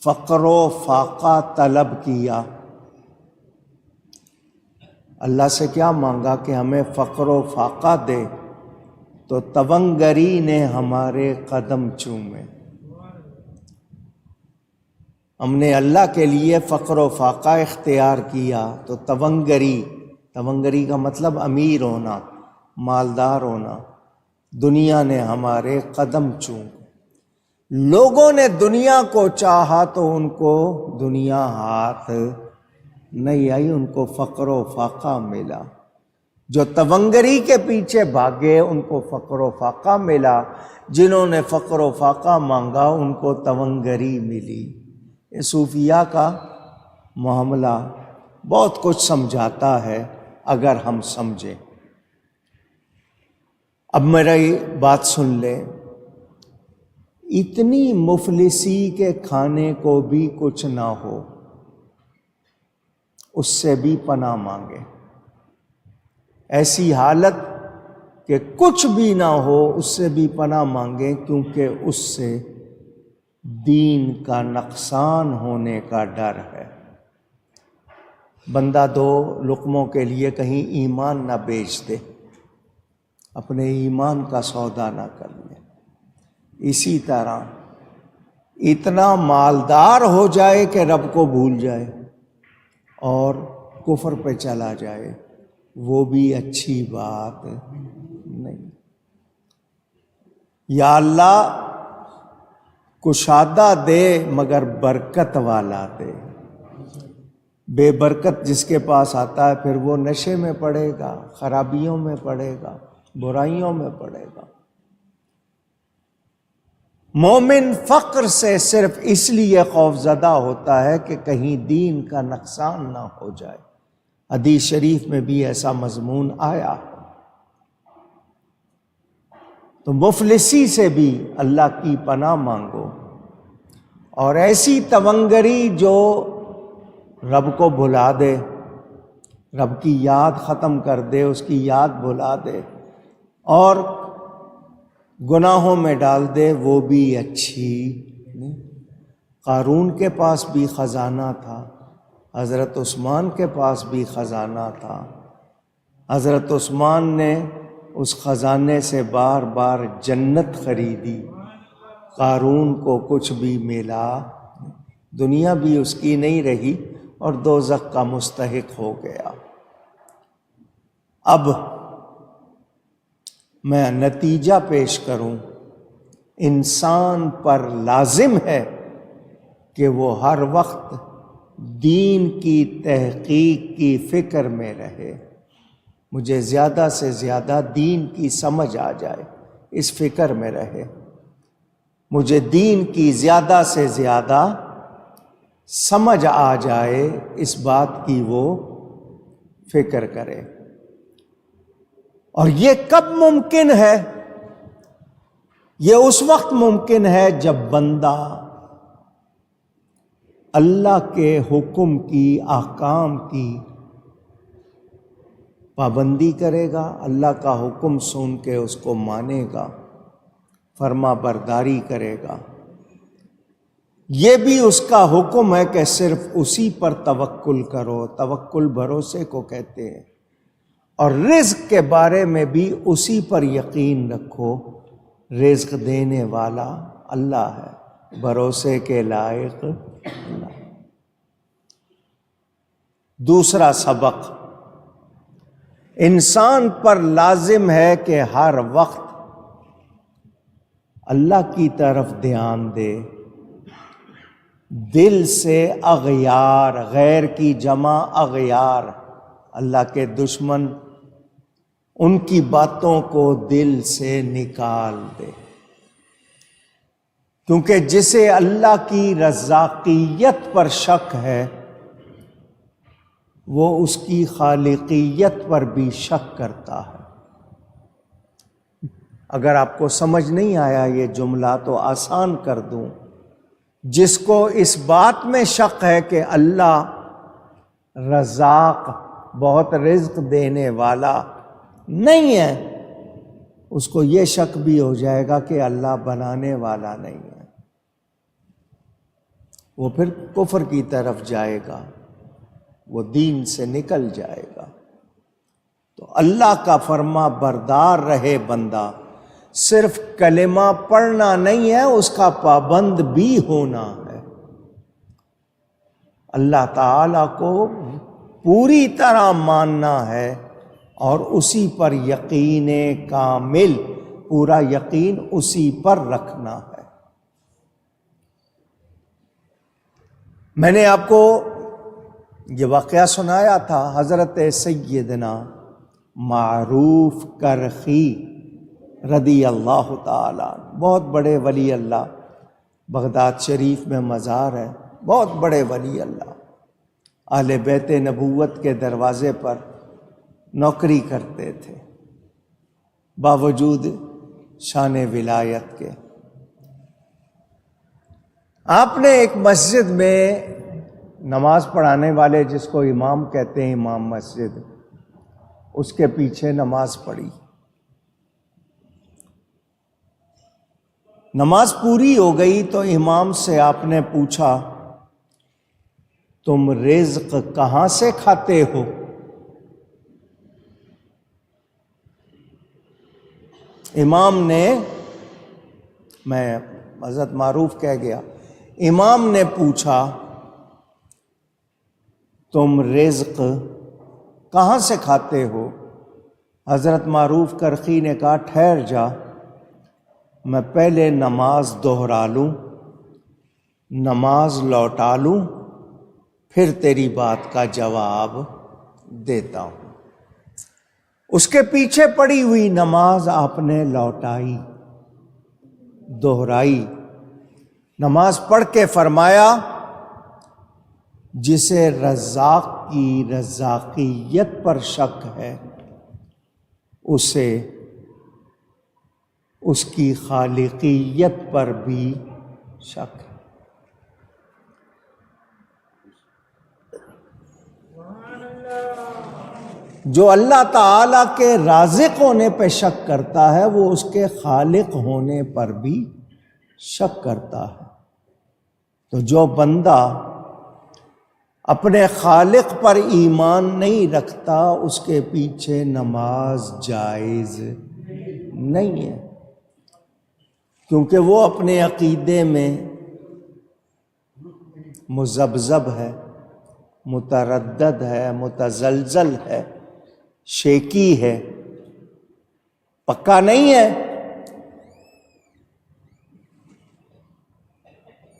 فقر و فاقہ طلب کیا، اللہ سے کیا مانگا کہ ہمیں فقر و فاقہ دے، تو تونگری نے ہمارے قدم چومے۔ ہم نے اللہ کے لیے فقر و فاقہ اختیار کیا تو تونگری کا مطلب امیر ہونا، مالدار ہونا، دنیا نے ہمارے قدم چومے۔ لوگوں نے دنیا کو چاہا تو ان کو دنیا ہاتھ نہیں آئی، ان کو فقر و فاقہ ملا۔ جو تونگری کے پیچھے بھاگے ان کو فقر و فاقہ ملا، جنہوں نے فقر و فاقہ مانگا ان کو تونگری ملی۔ یہ صوفیاء کا معاملہ بہت کچھ سمجھاتا ہے اگر ہم سمجھیں۔ اب میری بات سن لیں، اتنی مفلسی کے کھانے کو بھی کچھ نہ ہو، اس سے بھی پناہ مانگے۔ ایسی حالت کہ کچھ بھی نہ ہو اس سے بھی پناہ مانگے، کیونکہ اس سے دین کا نقصان ہونے کا ڈر ہے۔ بندہ دو لقموں کے لیے کہیں ایمان نہ بیچ دے، اپنے ایمان کا سودا نہ کر لے۔ اسی طرح اتنا مالدار ہو جائے کہ رب کو بھول جائے اور کفر پہ چلا جائے، وہ بھی اچھی بات نہیں۔ یا اللہ کشادہ دے مگر برکت والا دے۔ بے برکت جس کے پاس آتا ہے پھر وہ نشے میں پڑے گا، خرابیوں میں پڑے گا، برائیوں میں پڑے گا۔ مومن فقر سے صرف اس لیے خوفزدہ ہوتا ہے کہ کہیں دین کا نقصان نہ ہو جائے۔ حدیث شریف میں بھی ایسا مضمون آیا۔ تو مفلسی سے بھی اللہ کی پناہ مانگو، اور ایسی تونگری جو رب کو بھلا دے، رب کی یاد ختم کر دے، اس کی یاد بھلا دے اور گناہوں میں ڈال دے، وہ بھی اچھی نہیں۔ قارون کے پاس بھی خزانہ تھا، حضرت عثمان کے پاس بھی خزانہ تھا، حضرت عثمان نے اس خزانے سے بار بار جنت خریدی، قارون کو کچھ بھی ملا، دنیا بھی اس کی نہیں رہی اور دوزخ کا مستحق ہو گیا۔ اب میں نتیجہ پیش کروں، انسان پر لازم ہے کہ وہ ہر وقت دین کی تحقیق کی فکر میں رہے، مجھے زیادہ سے زیادہ دین کی سمجھ آ جائے، اس فکر میں رہے، مجھے دین کی زیادہ سے زیادہ سمجھ آ جائے، اس بات کی وہ فکر کرے۔ اور یہ کب ممکن ہے؟ یہ اس وقت ممکن ہے جب بندہ اللہ کے حکم کی، احکام کی پابندی کرے گا، اللہ کا حکم سن کے اس کو مانے گا، فرما برداری کرے گا۔ یہ بھی اس کا حکم ہے کہ صرف اسی پر توکل کرو، توکل بھروسے کو کہتے ہیں، اور رزق کے بارے میں بھی اسی پر یقین رکھو، رزق دینے والا اللہ ہے، بھروسے کے لائق اللہ۔ دوسرا سبق، انسان پر لازم ہے کہ ہر وقت اللہ کی طرف دھیان دے، دل سے اغیار، غیر کی جمع اغیار، اللہ کے دشمن، ان کی باتوں کو دل سے نکال دے، کیونکہ جسے اللہ کی رزاقیت پر شک ہے وہ اس کی خالقیت پر بھی شک کرتا ہے۔ اگر آپ کو سمجھ نہیں آیا یہ جملہ تو آسان کر دوں، جس کو اس بات میں شک ہے کہ اللہ رزاق، بہت رزق دینے والا نہیں ہے، اس کو یہ شک بھی ہو جائے گا کہ اللہ بنانے والا نہیں ہے، وہ پھر کفر کی طرف جائے گا، وہ دین سے نکل جائے گا۔ تو اللہ کا فرما بردار رہے بندہ، صرف کلمہ پڑھنا نہیں ہے، اس کا پابند بھی ہونا ہے، اللہ تعالیٰ کو پوری طرح ماننا ہے اور اسی پر یقین کامل، پورا یقین اسی پر رکھنا ہے۔ میں نے آپ کو یہ واقعہ سنایا تھا، حضرت سیدنا معروف کرخی رضی اللہ تعالیٰ، بہت بڑے ولی اللہ، بغداد شریف میں مزار ہے، بہت بڑے ولی اللہ، اہل بیت نبوت کے دروازے پر نوکری کرتے تھے باوجود شان ولایت کے۔ آپ نے ایک مسجد میں نماز پڑھانے والے، جس کو امام کہتے ہیں، امام مسجد، اس کے پیچھے نماز پڑھی۔ نماز پوری ہو گئی تو امام سے آپ نے پوچھا، تم رزق کہاں سے کھاتے ہو؟ امام نے، میں حضرت معروف کہہ گیا، امام نے پوچھا تم رزق کہاں سے کھاتے ہو؟ حضرت معروف کرخی نے کہا ٹھہر جا، میں پہلے نماز دوہرا لوں، نماز لوٹا لوں، پھر تیری بات کا جواب دیتا ہوں۔ اس کے پیچھے پڑی ہوئی نماز آپ نے لوٹائی، دہرائی۔ نماز پڑھ کے فرمایا جسے رزاق کی رزاقیت پر شک ہے اسے اس کی خالقیت پر بھی شک ہے۔ جو اللہ تعالیٰ کے رازق ہونے پہ شک کرتا ہے وہ اس کے خالق ہونے پر بھی شک کرتا ہے۔ تو جو بندہ اپنے خالق پر ایمان نہیں رکھتا اس کے پیچھے نماز جائز نہیں ہے، کیونکہ وہ اپنے عقیدے میں مذبذب ہے، متردد ہے، متزلزل ہے، شیکی ہے، پکا نہیں ہے۔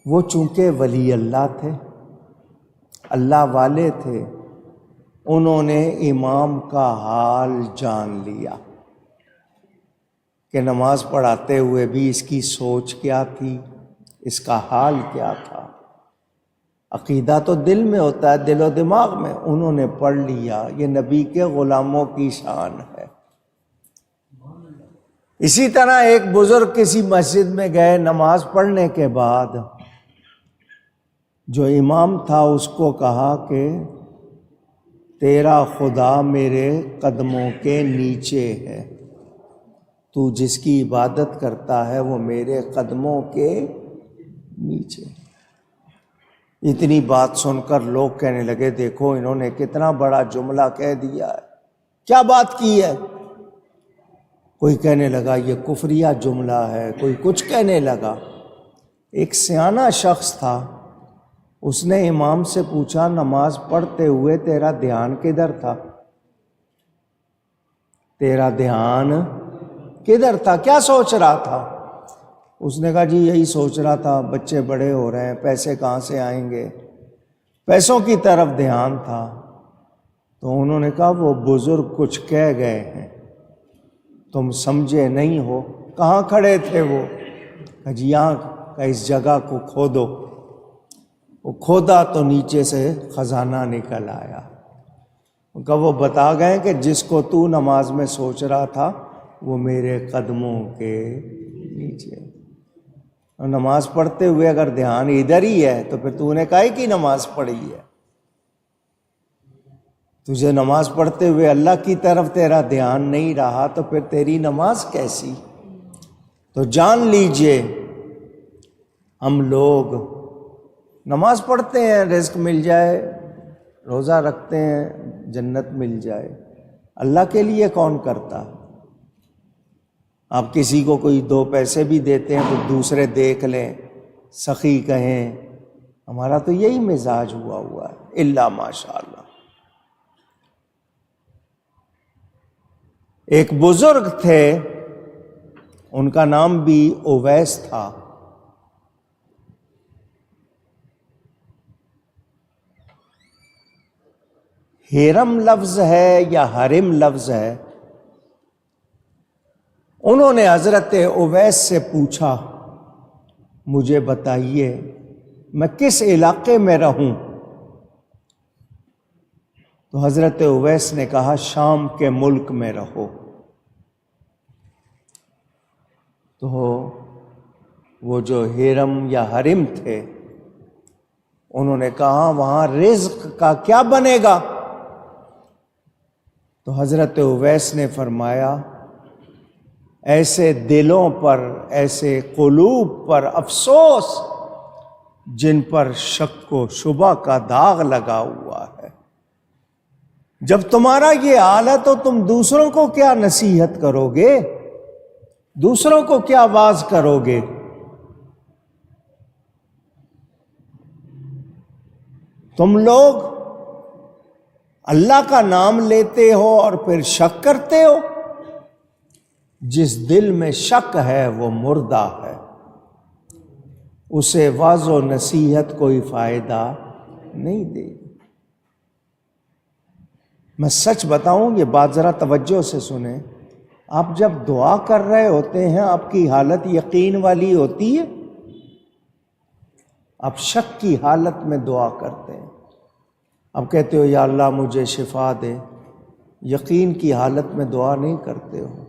وہ چونکہ ولی اللہ تھے، اللہ والے تھے، انہوں نے امام کا حال جان لیا کہ نماز پڑھاتے ہوئے بھی اس کی سوچ کیا تھی، اس کا حال کیا تھا۔ عقیدہ تو دل میں ہوتا ہے، دل و دماغ میں، انہوں نے پڑھ لیا۔ یہ نبی کے غلاموں کی شان ہے۔ اسی طرح ایک بزرگ کسی مسجد میں گئے، نماز پڑھنے کے بعد جو امام تھا اس کو کہا کہ تیرا خدا میرے قدموں کے نیچے ہے، تو جس کی عبادت کرتا ہے وہ میرے قدموں کے نیچے۔ اتنی بات سن کر لوگ کہنے لگے دیکھو انہوں نے کتنا بڑا جملہ کہہ دیا ہے، کیا بات کی ہے؟ کوئی کہنے لگا یہ کفریہ جملہ ہے، کوئی کچھ کہنے لگا۔ ایک سیانہ شخص تھا، اس نے امام سے پوچھا نماز پڑھتے ہوئے تیرا دھیان کدھر تھا؟ تیرا دھیان کدھر تھا؟ کیا سوچ رہا تھا؟ اس نے کہا جی یہی سوچ رہا تھا بچے بڑے ہو رہے ہیں، پیسے کہاں سے آئیں گے، پیسوں کی طرف دھیان تھا۔ تو انہوں نے کہا وہ بزرگ کچھ کہہ گئے ہیں، تم سمجھے نہیں ہو۔ کہاں کھڑے تھے وہ؟ کہا جی یہاں کا اس جگہ کو کھودو۔ وہ کھودا تو نیچے سے خزانہ نکل آیا۔ کہا وہ بتا گئے کہ جس کو تو نماز میں سوچ رہا تھا وہ میرے قدموں کے نیچے۔ اور نماز پڑھتے ہوئے اگر دھیان ادھر ہی ہے تو پھر تو نے کاہے کی نماز پڑھی ہے؟ تجھے نماز پڑھتے ہوئے اللہ کی طرف تیرا دھیان نہیں رہا تو پھر تیری نماز کیسی؟ تو جان لیجئے ہم لوگ نماز پڑھتے ہیں رزق مل جائے، روزہ رکھتے ہیں جنت مل جائے، اللہ کے لیے کون کرتا؟ آپ کسی کو کوئی دو پیسے بھی دیتے ہیں تو دوسرے دیکھ لیں، سخی کہیں، ہمارا تو یہی مزاج ہوا ہے الا ماشاءاللہ۔ ایک بزرگ تھے، ان کا نام بھی اویس تھا۔ ہیرم لفظ ہے یا حرم لفظ ہے؟ انہوں نے حضرت اویس سے پوچھا مجھے بتائیے میں کس علاقے میں رہوں؟ تو حضرت اویس نے کہا شام کے ملک میں رہو۔ تو وہ جو ہیرم یا حرم تھے انہوں نے کہا وہاں رزق کا کیا بنے گا؟ تو حضرت اویس نے فرمایا ایسے دلوں پر، ایسے قلوب پر افسوس جن پر شک و شبہ کا داغ لگا ہوا ہے۔ جب تمہارا یہ حال ہے تو تم دوسروں کو کیا نصیحت کرو گے؟ دوسروں کو کیا واعظ کرو گے؟ تم لوگ اللہ کا نام لیتے ہو اور پھر شک کرتے ہو۔ جس دل میں شک ہے وہ مردہ ہے، اسے واعظ و نصیحت کوئی فائدہ نہیں دے گی۔ میں سچ بتاؤں، یہ بات ذرا توجہ سے سنیں، آپ جب دعا کر رہے ہوتے ہیں آپ کی حالت یقین والی ہوتی ہے، آپ شک کی حالت میں دعا کرتے ہیں، آپ کہتے ہو یا اللہ مجھے شفا دے، یقین کی حالت میں دعا نہیں کرتے ہو،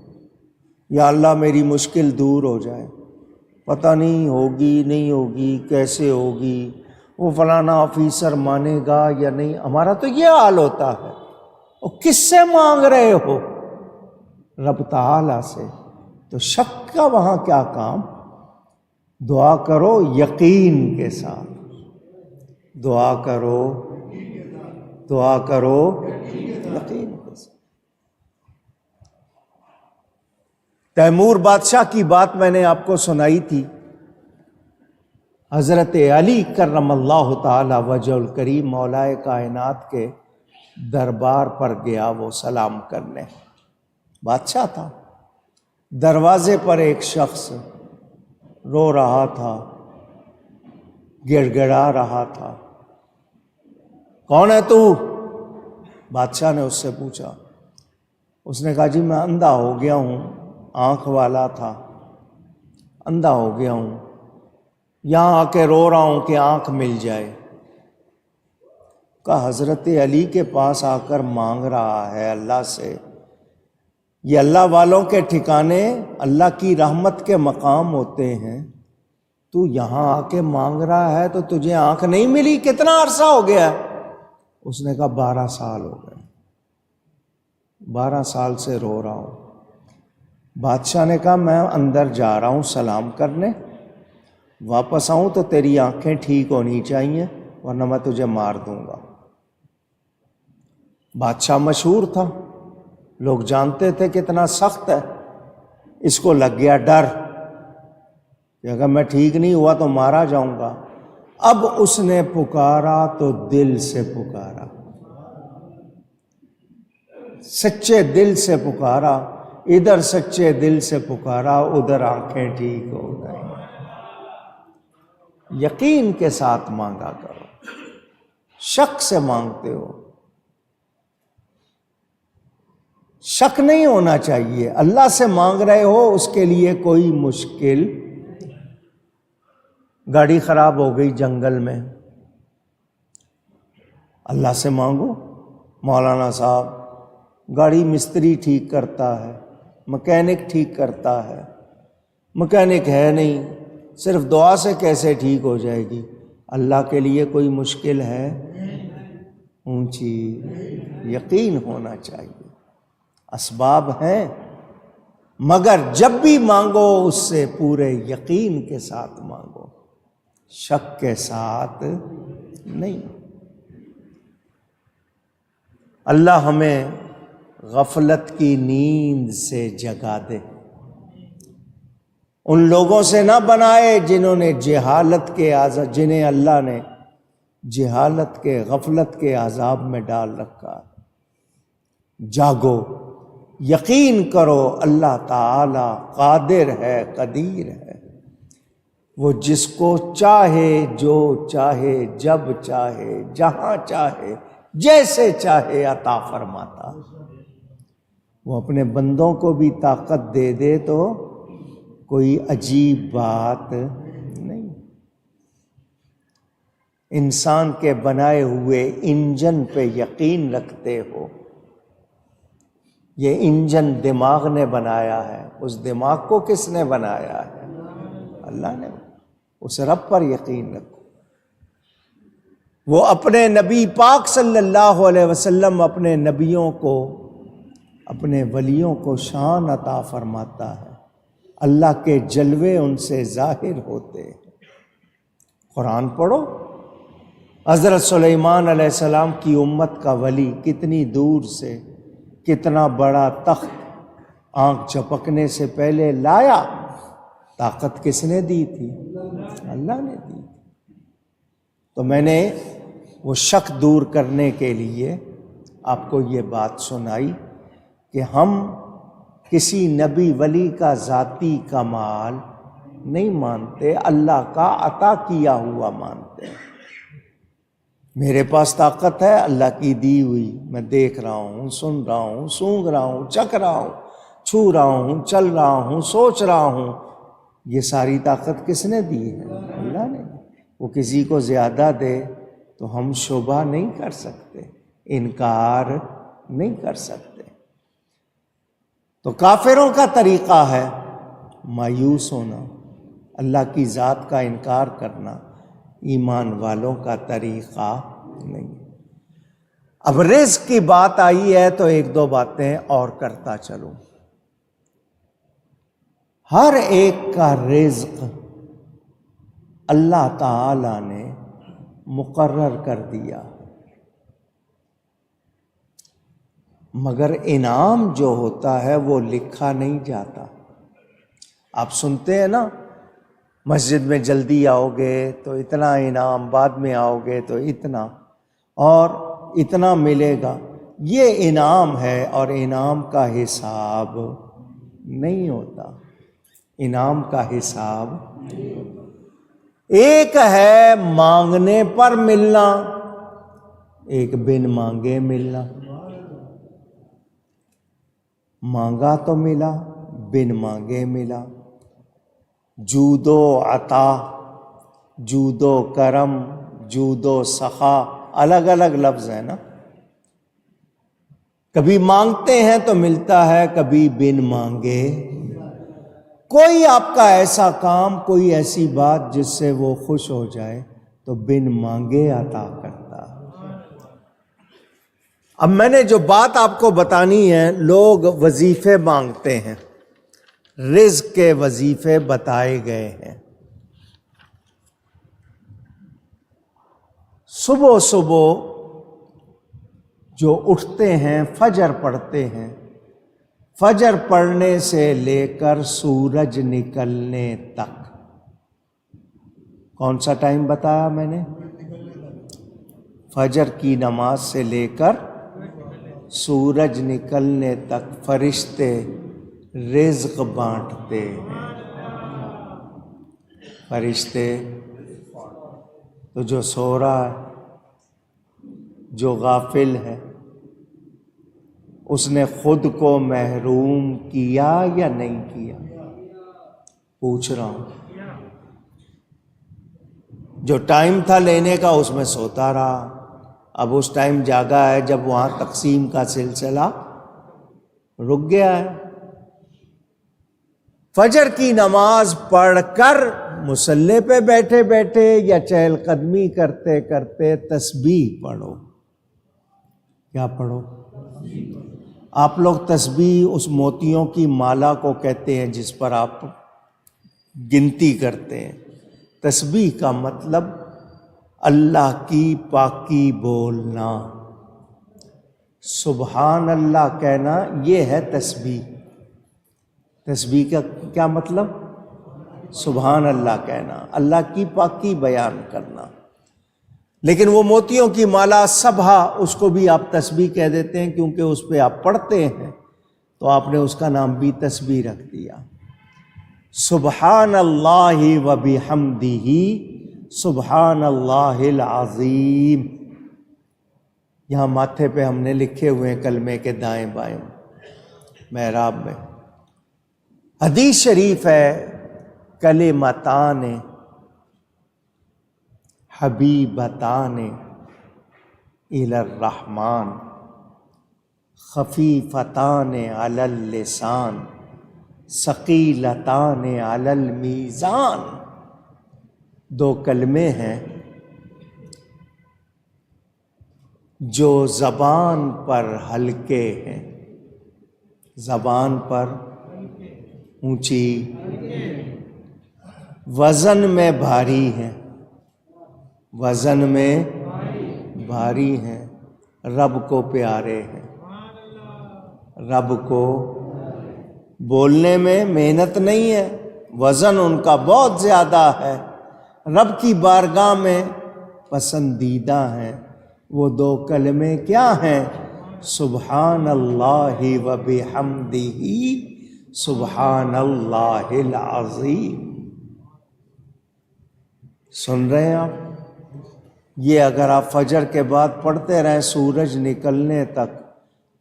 یا اللہ میری مشکل دور ہو جائے، پتہ نہیں ہوگی نہیں ہوگی، کیسے ہوگی، وہ فلانا آفیسر مانے گا یا نہیں۔ ہمارا تو یہ حال ہوتا ہے، اور کس سے مانگ رہے ہو؟ رب تعالی سے۔ تو شک کا وہاں کیا کام؟ دعا کرو یقین کے ساتھ، دعا کرو یقین کے ساتھ۔ تیمور بادشاہ کی بات میں نے آپ کو سنائی تھی، حضرت علی کرم اللہ تعالی وجہ الکریم مولائے کائنات کے دربار پر گیا وہ سلام کرنے، بادشاہ تھا، دروازے پر ایک شخص رو رہا تھا، گڑ گڑا رہا تھا۔ کون ہے تو؟ بادشاہ نے اس سے پوچھا۔ اس نے کہا جی میں اندھا ہو گیا ہوں، آنکھ والا تھا، اندھا ہو گیا ہوں، یہاں آ کے رو رہا ہوں کہ آنکھ مل جائے۔ کہا حضرت علی کے پاس آ کر مانگ رہا ہے اللہ سے، یہ اللہ والوں کے ٹھکانے اللہ کی رحمت کے مقام ہوتے ہیں، تو یہاں آ کے مانگ رہا ہے تو تجھے آنکھ نہیں ملی؟ کتنا عرصہ ہو گیا؟ اس نے کہا 12 سال ہو گئے، 12 سال سے رو رہا ہوں۔ بادشاہ نے کہا میں اندر جا رہا ہوں سلام کرنے، واپس آؤں تو تیری آنکھیں ٹھیک ہونی چاہیے ورنہ میں تجھے مار دوں گا۔ بادشاہ مشہور تھا، لوگ جانتے تھے کتنا سخت ہے، اس کو لگ گیا ڈر کہ اگر میں ٹھیک نہیں ہوا تو مارا جاؤں گا۔ اب اس نے پکارا تو دل سے پکارا، سچے دل سے پکارا، ادھر سچے دل سے پکارا، ادھر آنکھیں ٹھیک ہو گئیں۔ یقین کے ساتھ مانگا کرو، شک سے مانگتے ہو، شک نہیں ہونا چاہیے۔ اللہ سے مانگ رہے ہو، اس کے لیے کوئی مشکل، گاڑی خراب ہو گئی جنگل میں، اللہ سے مانگو، مولانا صاحب گاڑی مستری ٹھیک کرتا ہے، مکینک ٹھیک کرتا ہے، مکینک ہے نہیں، صرف دعا سے کیسے ٹھیک ہو جائے گی؟ اللہ کے لیے کوئی مشکل ہے؟ اونچی یقین ہونا چاہیے، اسباب ہیں، مگر جب بھی مانگو اس سے پورے یقین کے ساتھ مانگو، شک کے ساتھ نہیں۔ اللہ ہمیں غفلت کی نیند سے جگا دے، ان لوگوں سے نہ بنائے جنہوں نے جہالت کے عذاب، جنہیں اللہ نے جہالت کے غفلت کے عذاب میں ڈال رکھا۔ جاگو، یقین کرو اللہ تعالی قادر ہے، قدیر ہے، وہ جس کو چاہے، جو چاہے، جب چاہے، جہاں چاہے، جیسے چاہے عطا فرماتا۔ وہ اپنے بندوں کو بھی طاقت دے دے تو کوئی عجیب بات نہیں۔ انسان کے بنائے ہوئے انجن پہ یقین رکھتے ہو، یہ انجن دماغ نے بنایا ہے، اس دماغ کو کس نے بنایا ہے؟ اللہ نے۔ اس رب پر یقین رکھو۔ وہ اپنے نبی پاک صلی اللہ علیہ وسلم، اپنے نبیوں کو، اپنے ولیوں کو شان عطا فرماتا ہے، اللہ کے جلوے ان سے ظاہر ہوتے ہیں۔ قرآن پڑھو، حضرت سلیمان علیہ السلام کی امت کا ولی کتنی دور سے کتنا بڑا تخت آنکھ جھپکنے سے پہلے لایا، طاقت کس نے دی تھی؟ اللہ نے دی۔ تو میں نے وہ شک دور کرنے کے لیے آپ کو یہ بات سنائی کہ ہم کسی نبی ولی کا ذاتی کمال نہیں مانتے، اللہ کا عطا کیا ہوا مانتے ہیں۔ میرے پاس طاقت ہے اللہ کی دی ہوئی، میں دیکھ رہا ہوں، سن رہا ہوں، سونگھ رہا ہوں، چکھ رہا ہوں، چھو رہا ہوں، چل رہا ہوں، سوچ رہا ہوں، یہ ساری طاقت کس نے دی ہے؟ اللہ نے۔ وہ کسی کو زیادہ دے تو ہم شبہ نہیں کر سکتے، انکار نہیں کر سکتے۔ تو کافروں کا طریقہ ہے مایوس ہونا، اللہ کی ذات کا انکار کرنا، ایمان والوں کا طریقہ نہیں۔ اب رزق کی بات آئی ہے تو ایک دو باتیں اور کرتا چلوں۔ ہر ایک کا رزق اللہ تعالی نے مقرر کر دیا، مگر انعام جو ہوتا ہے وہ لکھا نہیں جاتا۔ آپ سنتے ہیں نا، مسجد میں جلدی آؤ گے تو اتنا انعام، بعد میں آؤ گے تو اتنا، اور اتنا ملے گا۔ یہ انعام ہے اور انعام کا حساب نہیں ہوتا، انعام کا حساب نہیں ہوتا۔ ایک ہے مانگنے پر ملنا، ایک بن مانگے ملنا۔ مانگا تو ملا، بن مانگے ملا۔ جود و عطا، جود و کرم، جود و سخا، الگ الگ لفظ ہیں نا۔ کبھی مانگتے ہیں تو ملتا ہے، کبھی بن مانگے۔ کوئی آپ کا ایسا کام، کوئی ایسی بات جس سے وہ خوش ہو جائے تو بن مانگے عطا کرتا ہے۔ اب میں نے جو بات آپ کو بتانی ہے، لوگ وظیفے مانگتے ہیں، رزق کے وظیفے بتائے گئے ہیں۔ صبح صبح جو اٹھتے ہیں، فجر پڑھتے ہیں، فجر پڑھنے سے لے کر سورج نکلنے تک، کون سا ٹائم بتایا میں نے؟ فجر کی نماز سے لے کر سورج نکلنے تک فرشتے رزق بانٹتے ہیں۔ فرشتے تو جو سو رہا ہے، جو غافل ہے، اس نے خود کو محروم کیا یا نہیں کیا؟ پوچھ رہا ہوں۔ جو ٹائم تھا لینے کا اس میں سوتا رہا، اب اس ٹائم جاگا ہے جب وہاں تقسیم کا سلسلہ رک گیا ہے۔ فجر کی نماز پڑھ کر مصلی پہ بیٹھے بیٹھے یا چہل قدمی کرتے کرتے تسبیح پڑھو۔ کیا پڑھو؟ آپ لوگ تسبیح اس موتیوں کی مالا کو کہتے ہیں جس پر آپ گنتی کرتے ہیں۔ تسبیح کا مطلب اللہ کی پاکی بولنا، سبحان اللہ کہنا، یہ ہے تسبیح۔ تسبیح کا کیا مطلب؟ سبحان اللہ کہنا، اللہ کی پاکی بیان کرنا۔ لیکن وہ موتیوں کی مالا سبھا، اس کو بھی آپ تسبیح کہہ دیتے ہیں کیونکہ اس پہ آپ پڑھتے ہیں، تو آپ نے اس کا نام بھی تسبیح رکھ دیا۔ سبحان اللہ و بحمدہ سبحان اللہ العظیم، یہاں ماتھے پہ ہم نے لکھے ہوئے ہیں کلمے کے دائیں بائیں محراب میں۔ حدیث شریف ہے، کلمتان حبیبتان الی الرحمن خفیفتان علی اللسان ثقیلتان علی المیزان۔ دو کلمے ہیں جو زبان پر ہلکے ہیں، زبان پر اونچی، وزن میں بھاری ہیں، وزن میں بھاری ہیں، رب کو پیارے ہیں۔ رب کو بولنے میں محنت نہیں ہے، وزن ان کا بہت زیادہ ہے، رب کی بارگاہ میں پسندیدہ ہیں۔ وہ دو کلمے کیا ہیں؟ سبحان اللہ و بحمدہ سبحان اللہ العظیم۔ سن رہے ہیں آپ؟ یہ اگر آپ فجر کے بعد پڑھتے رہیں سورج نکلنے تک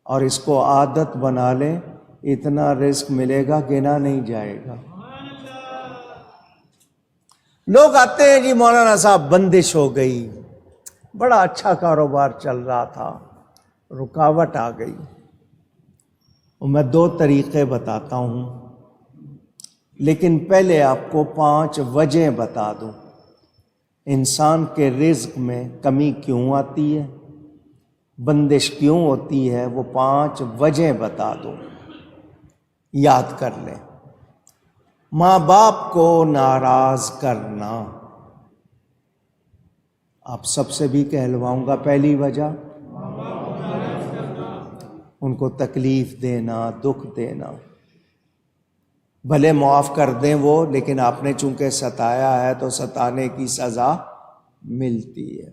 اور اس کو عادت بنا لیں، اتنا رزق ملے گا گنا نہیں جائے گا۔ لوگ آتے ہیں جی مولانا صاحب بندش ہو گئی، بڑا اچھا کاروبار چل رہا تھا، رکاوٹ آ گئی۔ میں 2 طریقے بتاتا ہوں، لیکن پہلے آپ کو 5 وجہ بتا دوں انسان کے رزق میں کمی کیوں آتی ہے، بندش کیوں ہوتی ہے، وہ 5 وجہ بتا دوں، یاد کر لیں۔ ماں باپ کو ناراض کرنا، آپ سب سے بھی کہلواؤں گا، پہلی وجہ ان کو تکلیف دینا، دکھ دینا، بھلے معاف کر دیں وہ، لیکن آپ نے چونکہ ستایا ہے تو ستانے کی سزا ملتی ہے۔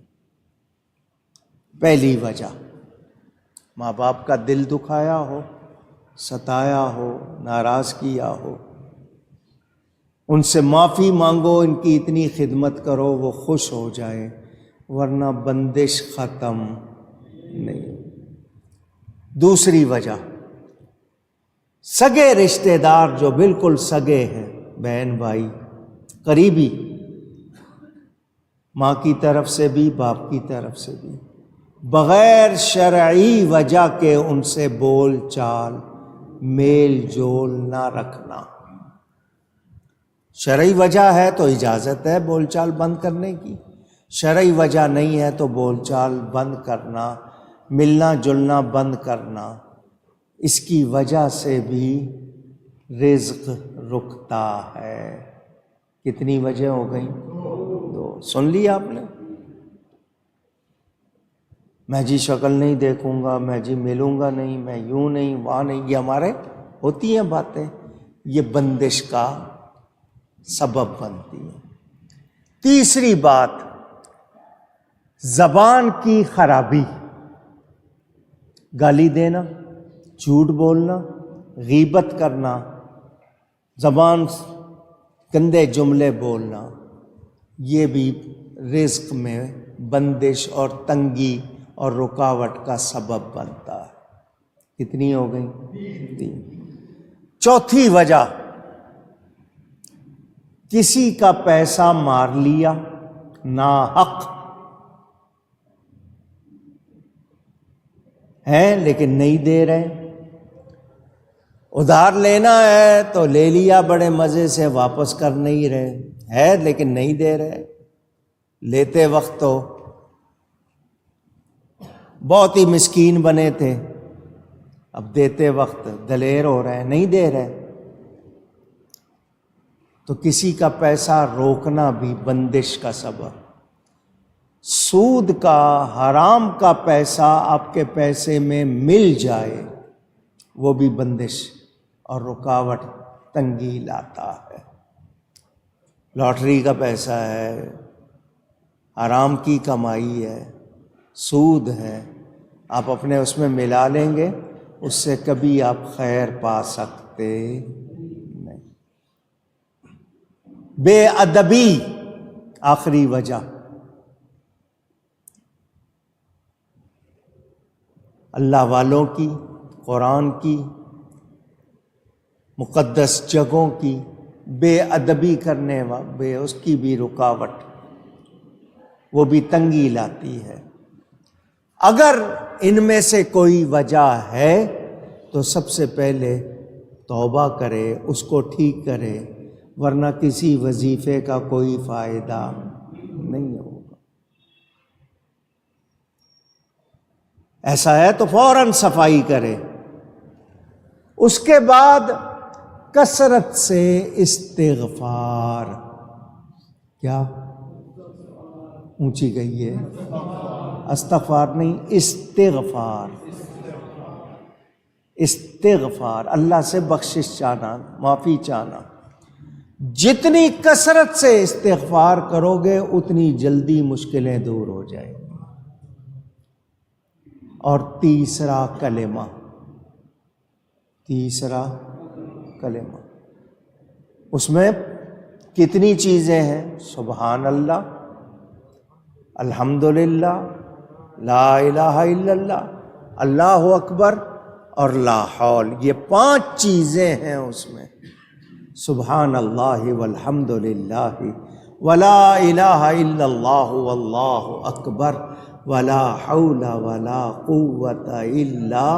پہلی وجہ ماں باپ کا دل دکھایا ہو، ستایا ہو، ناراض کیا ہو، ان سے معافی مانگو، ان کی اتنی خدمت کرو وہ خوش ہو جائے، ورنہ بندش ختم نہیں۔ دوسری وجہ سگے رشتہ دار جو بالکل سگے ہیں، بہن بھائی قریبی، ماں کی طرف سے بھی باپ کی طرف سے بھی، بغیر شرعی وجہ کے ان سے بول چال میل جول نہ رکھنا۔ شرعی وجہ ہے تو اجازت ہے بول چال بند کرنے کی، شرعی وجہ نہیں ہے تو بول چال بند کرنا، ملنا جلنا بند کرنا، اس کی وجہ سے بھی رزق رکتا ہے۔ کتنی وجہ ہو گئی؟ 2۔ سن لی آپ نے؟ میں جی شکل نہیں دیکھوں گا، میں جی ملوں گا نہیں، میں یوں نہیں وہاں نہیں، یہ ہمارے ہوتی ہیں باتیں، یہ بندش کا سبب بنتی ہے۔ تیسری بات زبان کی خرابی، گالی دینا، جھوٹ بولنا، غیبت کرنا، زبان گندے جملے بولنا، یہ بھی رزق میں بندش اور تنگی اور رکاوٹ کا سبب بنتا ہے۔ کتنی ہو گئی؟ 3۔ چوتھی وجہ کسی کا پیسہ مار لیا ناحق ہیں لیکن نہیں دے رہے، ادھار لینا ہے تو لے لیا بڑے مزے سے، واپس کر نہیں رہے، ہے لیکن نہیں دے رہے، لیتے وقت تو بہت ہی مسکین بنے تھے، اب دیتے وقت دلیر ہو رہے ہیں، نہیں دے رہے۔ تو کسی کا پیسہ روکنا بھی بندش کا سبب۔ سود کا، حرام کا پیسہ آپ کے پیسے میں مل جائے، وہ بھی بندش اور رکاوٹ تنگی لاتا ہے۔ لاٹری کا پیسہ ہے، حرام کی کمائی ہے، سود ہے، آپ اپنے اس میں ملا لیں گے، اس سے کبھی آپ خیر پا سکتے نہیں۔ بے ادبی، آخری وجہ اللہ والوں کی، قرآن کی، مقدس جگہوں کی بے ادبی کرنے بے اس کی بھی رکاوٹ، وہ بھی تنگی لاتی ہے۔ اگر ان میں سے کوئی وجہ ہے تو سب سے پہلے توبہ کرے، اس کو ٹھیک کرے، ورنہ کسی وظیفے کا کوئی فائدہ نہیں ہوگا۔ ایسا ہے تو فوراً صفائی کرے۔ اس کے بعد کثرت سے استغفار، کیا اونچی گئی ہے، استغفار نہیں، استغفار، استغفار، اللہ سے بخشش چاہنا، معافی چاہنا۔ جتنی کثرت سے استغفار کرو گے اتنی جلدی مشکلیں دور ہو جائیں گی۔ اور تیسرا کلمہ، تیسرا کلمہ، اس میں کتنی چیزیں ہیں؟ سبحان اللہ، الحمدللہ، لا الہ الا اللہ، اللہ اکبر اور لا حول، یہ 5 چیزیں ہیں اس میں۔ سبحان اللہ والحمد للہ ولا الہ الا اللہ واللہ اکبر ولا حول ولا قوت الا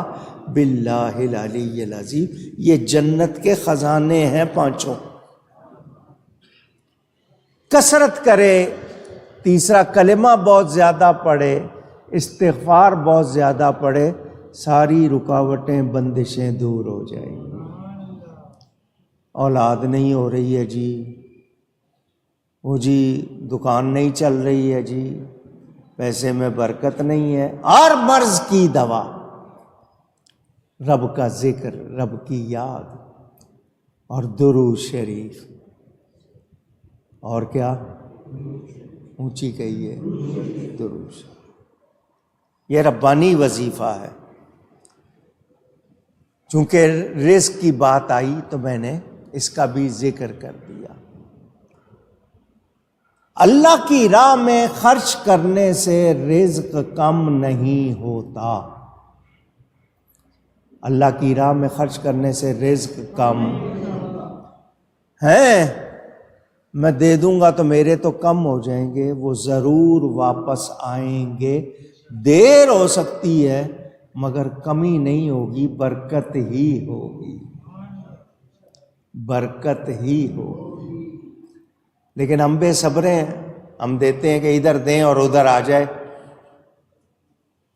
باللہ العلی العظیم، یہ جنت کے خزانے ہیں 5۔ کثرت کرے، تیسرا کلمہ بہت زیادہ پڑھے، استغفار بہت زیادہ پڑھے، ساری رکاوٹیں بندشیں دور ہو جائیں گی۔ اولاد نہیں ہو رہی ہے جی، وہ جی دکان نہیں چل رہی ہے جی، پیسے میں برکت نہیں ہے، ہر مرض کی دوا رب کا ذکر، رب کی یاد اور درود شریف، اور کیا اونچی کہیے درود شریف، یہ ربانی وظیفہ ہے۔ چونکہ رزق کی بات آئی تو میں نے اس کا بھی ذکر کر دیا۔ اللہ کی راہ میں خرچ کرنے سے رزق کم نہیں ہوتا، اللہ کی راہ میں خرچ کرنے سے رزق کم ہے۔ میں دے دوں گا تو میرے تو کم ہو جائیں گے، وہ ضرور واپس آئیں گے، دیر ہو سکتی ہے مگر کمی نہیں ہوگی، برکت ہی ہوگی، برکت ہی ہوگی۔ لیکن ہم بے صبر ہیں، ہم دیتے ہیں کہ ادھر دیں اور ادھر آ جائے۔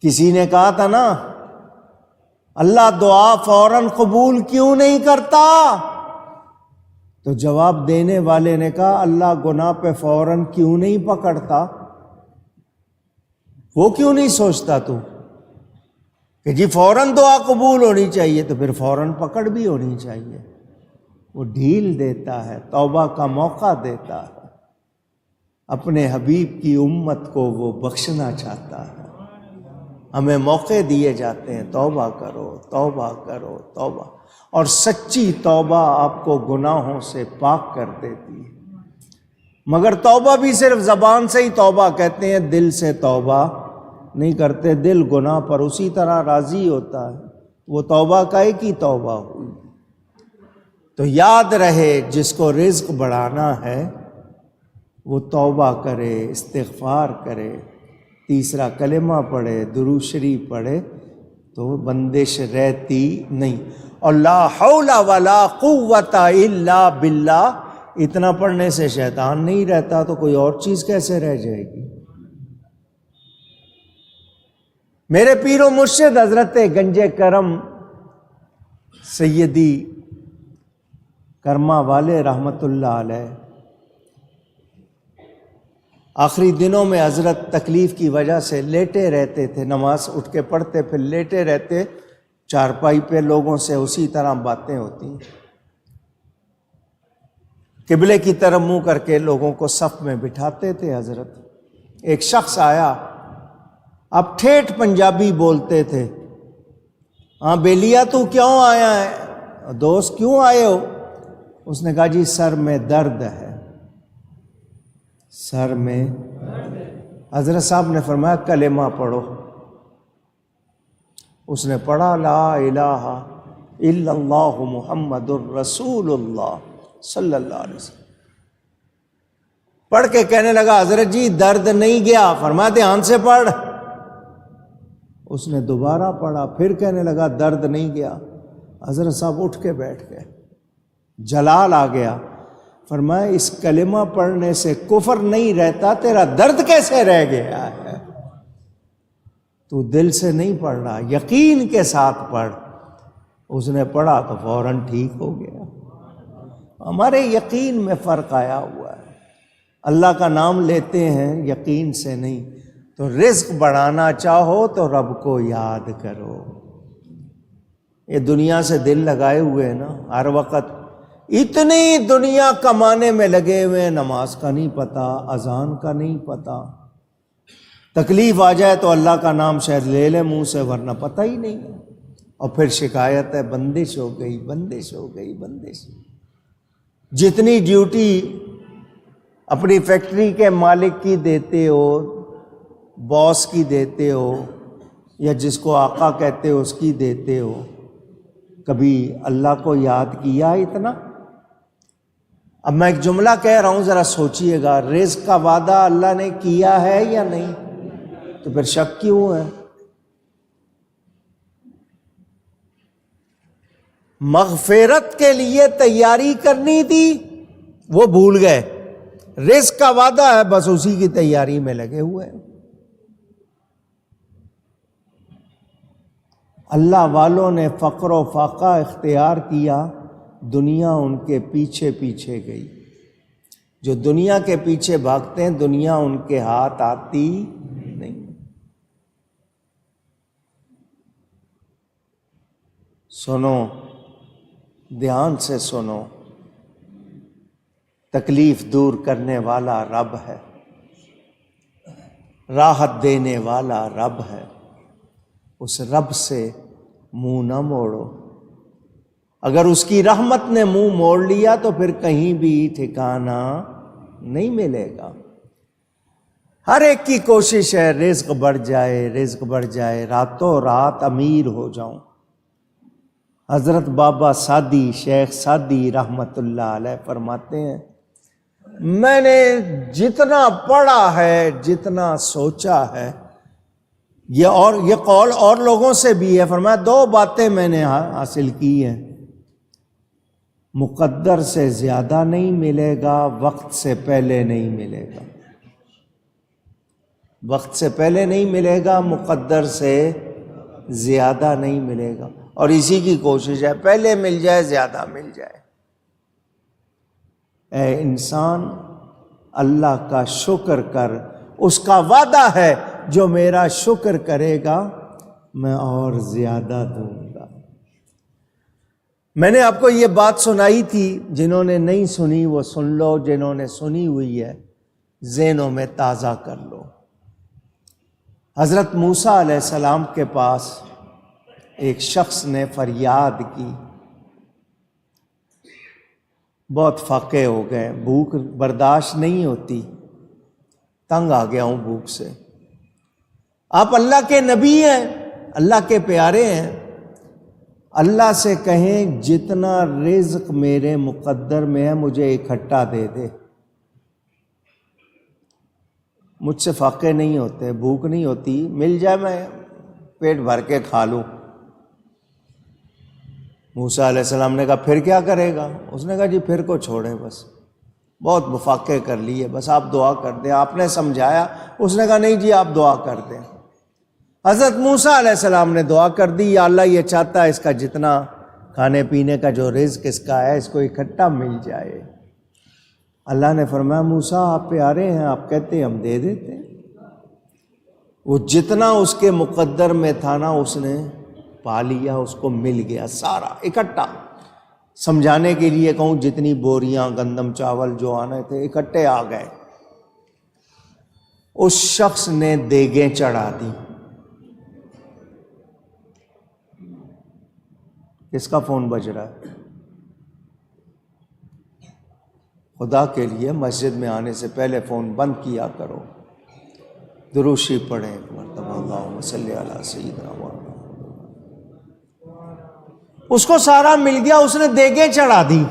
کسی نے کہا تھا نا، اللہ دعا فوراً قبول کیوں نہیں کرتا؟ تو جواب دینے والے نے کہا، اللہ گناہ پہ فوراً کیوں نہیں پکڑتا؟ وہ کیوں نہیں سوچتا تو کہ جی فوراً دعا قبول ہونی چاہیے، تو پھر فوراً پکڑ بھی ہونی چاہیے۔ وہ ڈھیل دیتا ہے، توبہ کا موقع دیتا ہے، اپنے حبیب کی امت کو وہ بخشنا چاہتا ہے۔ ہمیں موقع دیے جاتے ہیں، توبہ کرو، توبہ کرو، توبہ، اور سچی توبہ آپ کو گناہوں سے پاک کر دیتی ہے۔ مگر توبہ بھی صرف زبان سے ہی توبہ کہتے ہیں، دل سے توبہ نہیں کرتے۔ دل گناہ پر اسی طرح راضی ہوتا ہے، وہ توبہ کا ایک ہی توبہ ہوئی۔ تو یاد رہے، جس کو رزق بڑھانا ہے وہ توبہ کرے، استغفار کرے، تیسرا کلمہ پڑھے، درود شریف پڑھے، تو بندش رہتی نہیں۔ اور لا حول ولا قوت الا باللہ، اتنا پڑھنے سے شیطان نہیں رہتا تو کوئی اور چیز کیسے رہ جائے گی؟ میرے پیر و مرشد حضرت گنج کرم سیدی کرما والے رحمت اللہ علیہ، آخری دنوں میں حضرت تکلیف کی وجہ سے لیٹے رہتے تھے، نماز اٹھ کے پڑھتے پھر لیٹے رہتے، چارپائی پہ لوگوں سے اسی طرح باتیں ہوتی، قبلے کی طرف منہ کر کے لوگوں کو صف میں بٹھاتے تھے حضرت۔ ایک شخص آیا، اب ٹھیٹھ پنجابی بولتے تھے، ہاں بیلیا تو کیوں آیا ہے؟ دوست کیوں آئے ہو؟ اس نے کہا جی سر میں درد ہے، سر میں۔ حضرت صاحب نے فرمایا کلمہ پڑھو۔ اس نے پڑھا لا الہ الا اللہ محمد الرسول اللہ صلی اللہ علیہ وسلم۔ پڑھ کے کہنے لگا حضرت جی درد نہیں گیا۔ فرمایا دھیان سے پڑھ۔ اس نے دوبارہ پڑھا، پھر کہنے لگا درد نہیں گیا۔ حضرت صاحب اٹھ کے بیٹھ گئے، جلال آ گیا۔ فرمایا اس کلمہ پڑھنے سے کفر نہیں رہتا، تیرا درد کیسے رہ گیا ہے؟ تو دل سے نہیں پڑھ رہا، یقین کے ساتھ پڑھ۔ اس نے پڑھا تو فوراً ٹھیک ہو گیا۔ ہمارے یقین میں فرق آیا ہوا ہے، اللہ کا نام لیتے ہیں یقین سے نہیں۔ تو رزق بڑھانا چاہو تو رب کو یاد کرو۔ یہ دنیا سے دل لگائے ہوئے ہیں نا، ہر وقت اتنی دنیا کمانے میں لگے ہوئے ہیں، نماز کا نہیں پتہ، اذان کا نہیں پتہ، تکلیف آ جائے تو اللہ کا نام شاید لے لے منہ سے، ورنہ پتہ ہی نہیں ہے۔ اور پھر شکایت ہے بندش ہو گئی، بندش ہو گئی، بندش۔ جتنی ڈیوٹی اپنی فیکٹری کے مالک کی دیتے ہو، باس کی دیتے ہو یا جس کو آقا کہتے ہو اس کی دیتے ہو، کبھی اللہ کو یاد کیا اتنا؟ اب میں ایک جملہ کہہ رہا ہوں، ذرا سوچئے گا، رزق کا وعدہ اللہ نے کیا ہے یا نہیں؟ تو پھر شک کیوں ہے؟ مغفرت کے لیے تیاری کرنی تھی، وہ بھول گئے۔ رزق کا وعدہ ہے، بس اسی کی تیاری میں لگے ہوئے ہیں۔ اللہ والوں نے فقر و فاقہ اختیار کیا، دنیا ان کے پیچھے پیچھے گئی۔ جو دنیا کے پیچھے بھاگتے ہیں، دنیا ان کے ہاتھ آتی نہیں۔ سنو، دھیان سے سنو، تکلیف دور کرنے والا رب ہے، راحت دینے والا رب ہے۔ اس رب سے منہ نہ موڑو۔ اگر اس کی رحمت نے منہ موڑ لیا تو پھر کہیں بھی ٹھکانہ نہیں ملے گا۔ ہر ایک کی کوشش ہے رزق بڑھ جائے، رزق بڑھ جائے، راتوں رات امیر ہو جاؤں۔ حضرت بابا سعدی، شیخ سعدی رحمت اللہ علیہ فرماتے ہیں، میں نے جتنا پڑھا ہے، جتنا سوچا ہے، یہ قول اور لوگوں سے بھی ہے، فرمایا 2 باتیں میں نے حاصل کی ہیں، مقدر سے زیادہ نہیں ملے گا، وقت سے پہلے نہیں ملے گا۔ وقت سے پہلے نہیں ملے گا، مقدر سے زیادہ نہیں ملے گا، اور اسی کی کوشش ہے، پہلے مل جائے، زیادہ مل جائے۔ اے انسان، اللہ کا شکر کر، اس کا وعدہ ہے جو میرا شکر کرے گا میں اور زیادہ دوں گا۔ میں نے آپ کو یہ بات سنائی تھی، جنہوں نے نہیں سنی وہ سن لو، جنہوں نے سنی ہوئی ہے ذہنوں میں تازہ کر لو۔ حضرت موسیٰ علیہ السلام کے پاس ایک شخص نے فریاد کی، بہت فاقے ہو گئے، بھوک برداشت نہیں ہوتی، تنگ آ گیا ہوں بھوک سے۔ آپ اللہ کے نبی ہیں، اللہ کے پیارے ہیں، اللہ سے کہیں جتنا رزق میرے مقدر میں ہے مجھے اکٹھا دے دے، مجھ سے فاقے نہیں ہوتے، بھوک نہیں ہوتی، مل جائے میں پیٹ بھر کے کھا لوں۔ موسیٰ علیہ السلام نے کہا پھر کیا کرے گا؟ اس نے کہا جی پھر کو چھوڑے، بس بہت مفاقے کر لیے، بس آپ دعا کر دیں۔ آپ نے سمجھایا، اس نے کہا نہیں جی آپ دعا کر دیں۔ حضرت موسیٰ علیہ السلام نے دعا کر دی، یا اللہ یہ چاہتا ہے اس کا جتنا کھانے پینے کا جو رزق اس کا ہے اس کو اکٹھا مل جائے۔ اللہ نے فرمایا موسیٰ آپ پیارے ہیں، آپ کہتے ہیں ہم دے دیتے ہیں۔ وہ جتنا اس کے مقدر میں تھا نا اس نے پا لیا، اس کو مل گیا سارا اکٹھا۔ سمجھانے کے لیے کہوں جتنی بوریاں گندم چاول جو آنے تھے اکٹھے آ گئے۔ اس شخص نے دیگیں چڑھا دی۔ کس کا فون بج رہا ہے؟ خدا کے لیے مسجد میں آنے سے پہلے فون بند کیا کرو، درود شریف پڑھیں ایک مرتبہ، اللہم صلی علی سیدنا محمد۔ اس کو سارا مل گیا، اس نے دیگیں چڑھا دی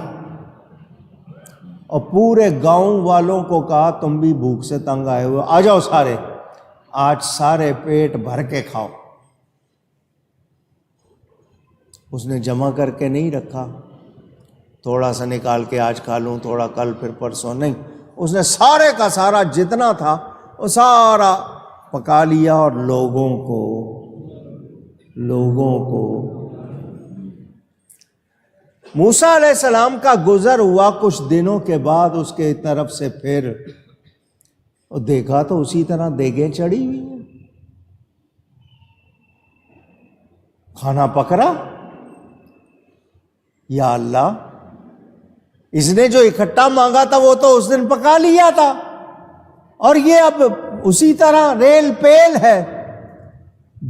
اور پورے گاؤں والوں کو کہا تم بھی بھوک سے تنگ آئے ہوئے، آ جاؤ سارے، آج سارے پیٹ بھر کے کھاؤ۔ اس نے جمع کر کے نہیں رکھا، تھوڑا سا نکال کے آج کھا لوں، تھوڑا کل، پھر پرسوں، نہیں، اس نے سارے کا سارا جتنا تھا وہ سارا پکا لیا اور لوگوں کو موسیٰ علیہ السلام کا گزر ہوا کچھ دنوں کے بعد اس کے طرف سے پھر دیکھا تو اسی طرح دیگیں چڑھی ہوئی ہیں، کھانا پک رہا۔ یا اللہ، اس نے جو اکٹھا مانگا تھا وہ تو اس دن پکا لیا تھا، اور یہ اب اسی طرح ریل پیل ہے۔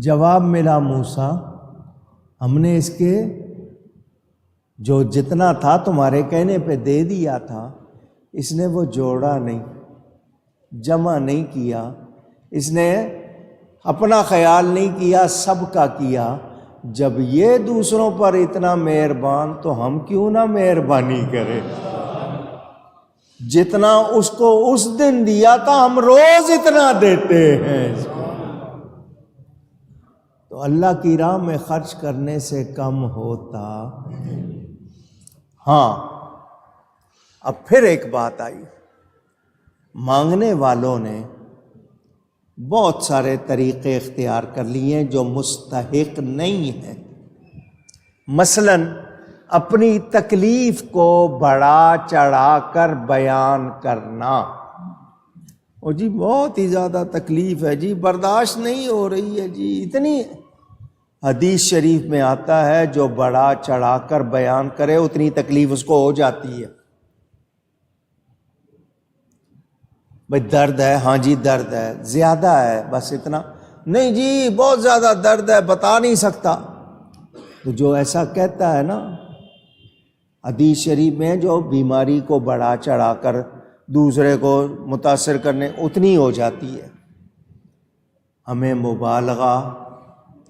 جواب ملا موسیٰ ہم نے اس کے جو جتنا تھا تمہارے کہنے پہ دے دیا تھا، اس نے وہ جوڑا نہیں، جمع نہیں کیا، اس نے اپنا خیال نہیں کیا، سب کا کیا۔ جب یہ دوسروں پر اتنا مہربان تو ہم کیوں نہ مہربانی کریں؟ جتنا اس کو اس دن دیا تھا ہم روز اتنا دیتے ہیں۔ تو اللہ کی راہ میں خرچ کرنے سے کم ہوتا۔ ہاں، اب پھر ایک بات آئی، مانگنے والوں نے بہت سارے طریقے اختیار کر لیے ہیں جو مستحق نہیں ہیں۔ مثلاً اپنی تکلیف کو بڑھا چڑھا کر بیان کرنا۔ او جی بہت ہی زیادہ تکلیف ہے جی، برداشت نہیں ہو رہی ہے جی، اتنی۔ حدیث شریف میں آتا ہے جو بڑھا چڑھا کر بیان کرے اتنی تکلیف اس کو ہو جاتی ہے۔ بھئی درد ہے، ہاں جی درد ہے، زیادہ ہے بس اتنا، نہیں جی بہت زیادہ درد ہے بتا نہیں سکتا۔ تو جو ایسا کہتا ہے نا، حدیث شریف میں جو بیماری کو بڑھا چڑھا کر دوسرے کو متاثر کرنے اتنی ہو جاتی ہے۔ ہمیں مبالغہ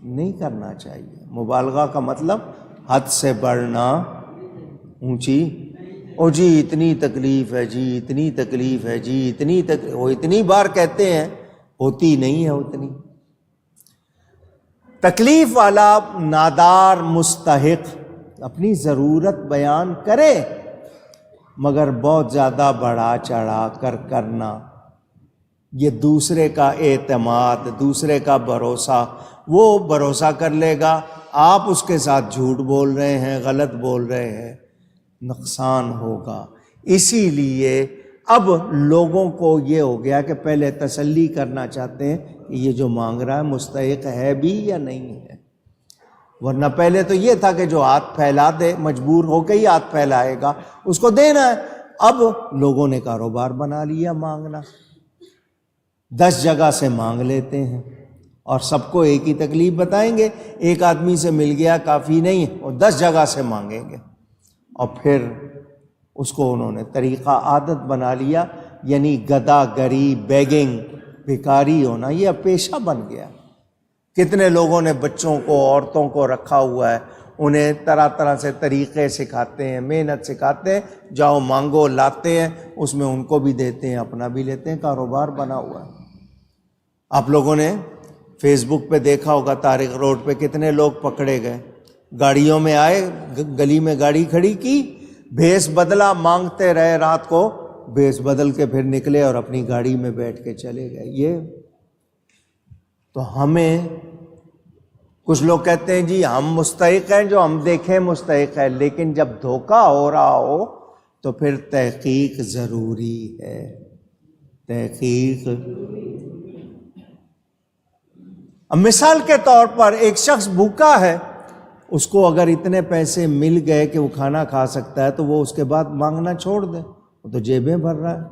نہیں کرنا چاہیے۔ مبالغہ کا مطلب حد سے بڑھنا، اونچی، او جی اتنی تکلیف ہے جی، اتنی تکلیف ہے جی، اتنی تکلیف، وہ اتنی بار کہتے ہیں ہوتی نہیں ہے اتنی۔ تکلیف والا نادار مستحق اپنی ضرورت بیان کرے، مگر بہت زیادہ بڑھا چڑھا کر کرنا، یہ دوسرے کا اعتماد، دوسرے کا بھروسہ، وہ بھروسہ کر لے گا، آپ اس کے ساتھ جھوٹ بول رہے ہیں، غلط بول رہے ہیں، نقصان ہوگا۔ اسی لیے اب لوگوں کو یہ ہو گیا کہ پہلے تسلی کرنا چاہتے ہیں کہ یہ جو مانگ رہا ہے مستحق ہے بھی یا نہیں ہے، ورنہ پہلے تو یہ تھا کہ جو ہاتھ پھیلا دے، مجبور ہو کے ہی ہاتھ پھیلائے گا، اس کو دینا ہے۔ اب لوگوں نے کاروبار بنا لیا مانگنا، 10 جگہ سے مانگ لیتے ہیں اور سب کو ایک ہی تکلیف بتائیں گے، ایک آدمی سے مل گیا کافی نہیں اور 10 جگہ سے مانگیں گے، اور پھر اس کو انہوں نے طریقہ عادت بنا لیا، یعنی گدا گری، بیگنگ، بھکاری ہونا، یہ اب پیشہ بن گیا۔ کتنے لوگوں نے بچوں کو، عورتوں کو رکھا ہوا ہے، انہیں طرح طرح سے طریقے سکھاتے ہیں، محنت سکھاتے ہیں، جاؤ مانگو، لاتے ہیں، اس میں ان کو بھی دیتے ہیں، اپنا بھی لیتے ہیں، کاروبار بنا ہوا ہے۔ آپ لوگوں نے فیس بک پہ دیکھا ہوگا، طارق روڈ پہ کتنے لوگ پکڑے گئے، گاڑیوں میں آئے، گلی میں گاڑی کھڑی کی، بھیس بدلا، مانگتے رہے رات کو، بھیس بدل کے پھر نکلے اور اپنی گاڑی میں بیٹھ کے چلے گئے۔ یہ تو ہمیں کچھ لوگ کہتے ہیں جی ہم مستحق ہیں، جو ہم دیکھیں مستحق ہے، لیکن جب دھوکہ ہو رہا ہو تو پھر تحقیق ضروری ہے، تحقیق۔ اب مثال کے طور پر ایک شخص بھوکا ہے، اس کو اگر اتنے پیسے مل گئے کہ وہ کھانا کھا سکتا ہے تو وہ اس کے بعد مانگنا چھوڑ دے، وہ تو جیبیں بھر رہا ہے،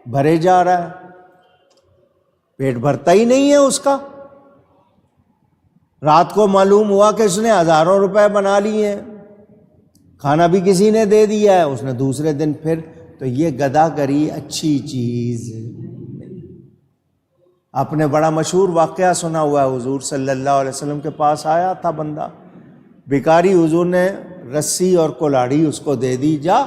بھرے جا رہا ہے، پیٹ بھرتا ہی نہیں ہے اس کا۔ رات کو معلوم ہوا کہ اس نے ہزاروں روپے بنا لیے ہیں، کھانا بھی کسی نے دے دیا ہے، اس نے دوسرے دن پھر، تو یہ گداگری اچھی چیز نہیں۔ آپ نے بڑا مشہور واقعہ سنا ہوا ہے، حضور صلی اللہ علیہ وسلم کے پاس آیا تھا بندہ بھکاری، حضور نے رسی اور کلاڑی اس کو دے دی، جا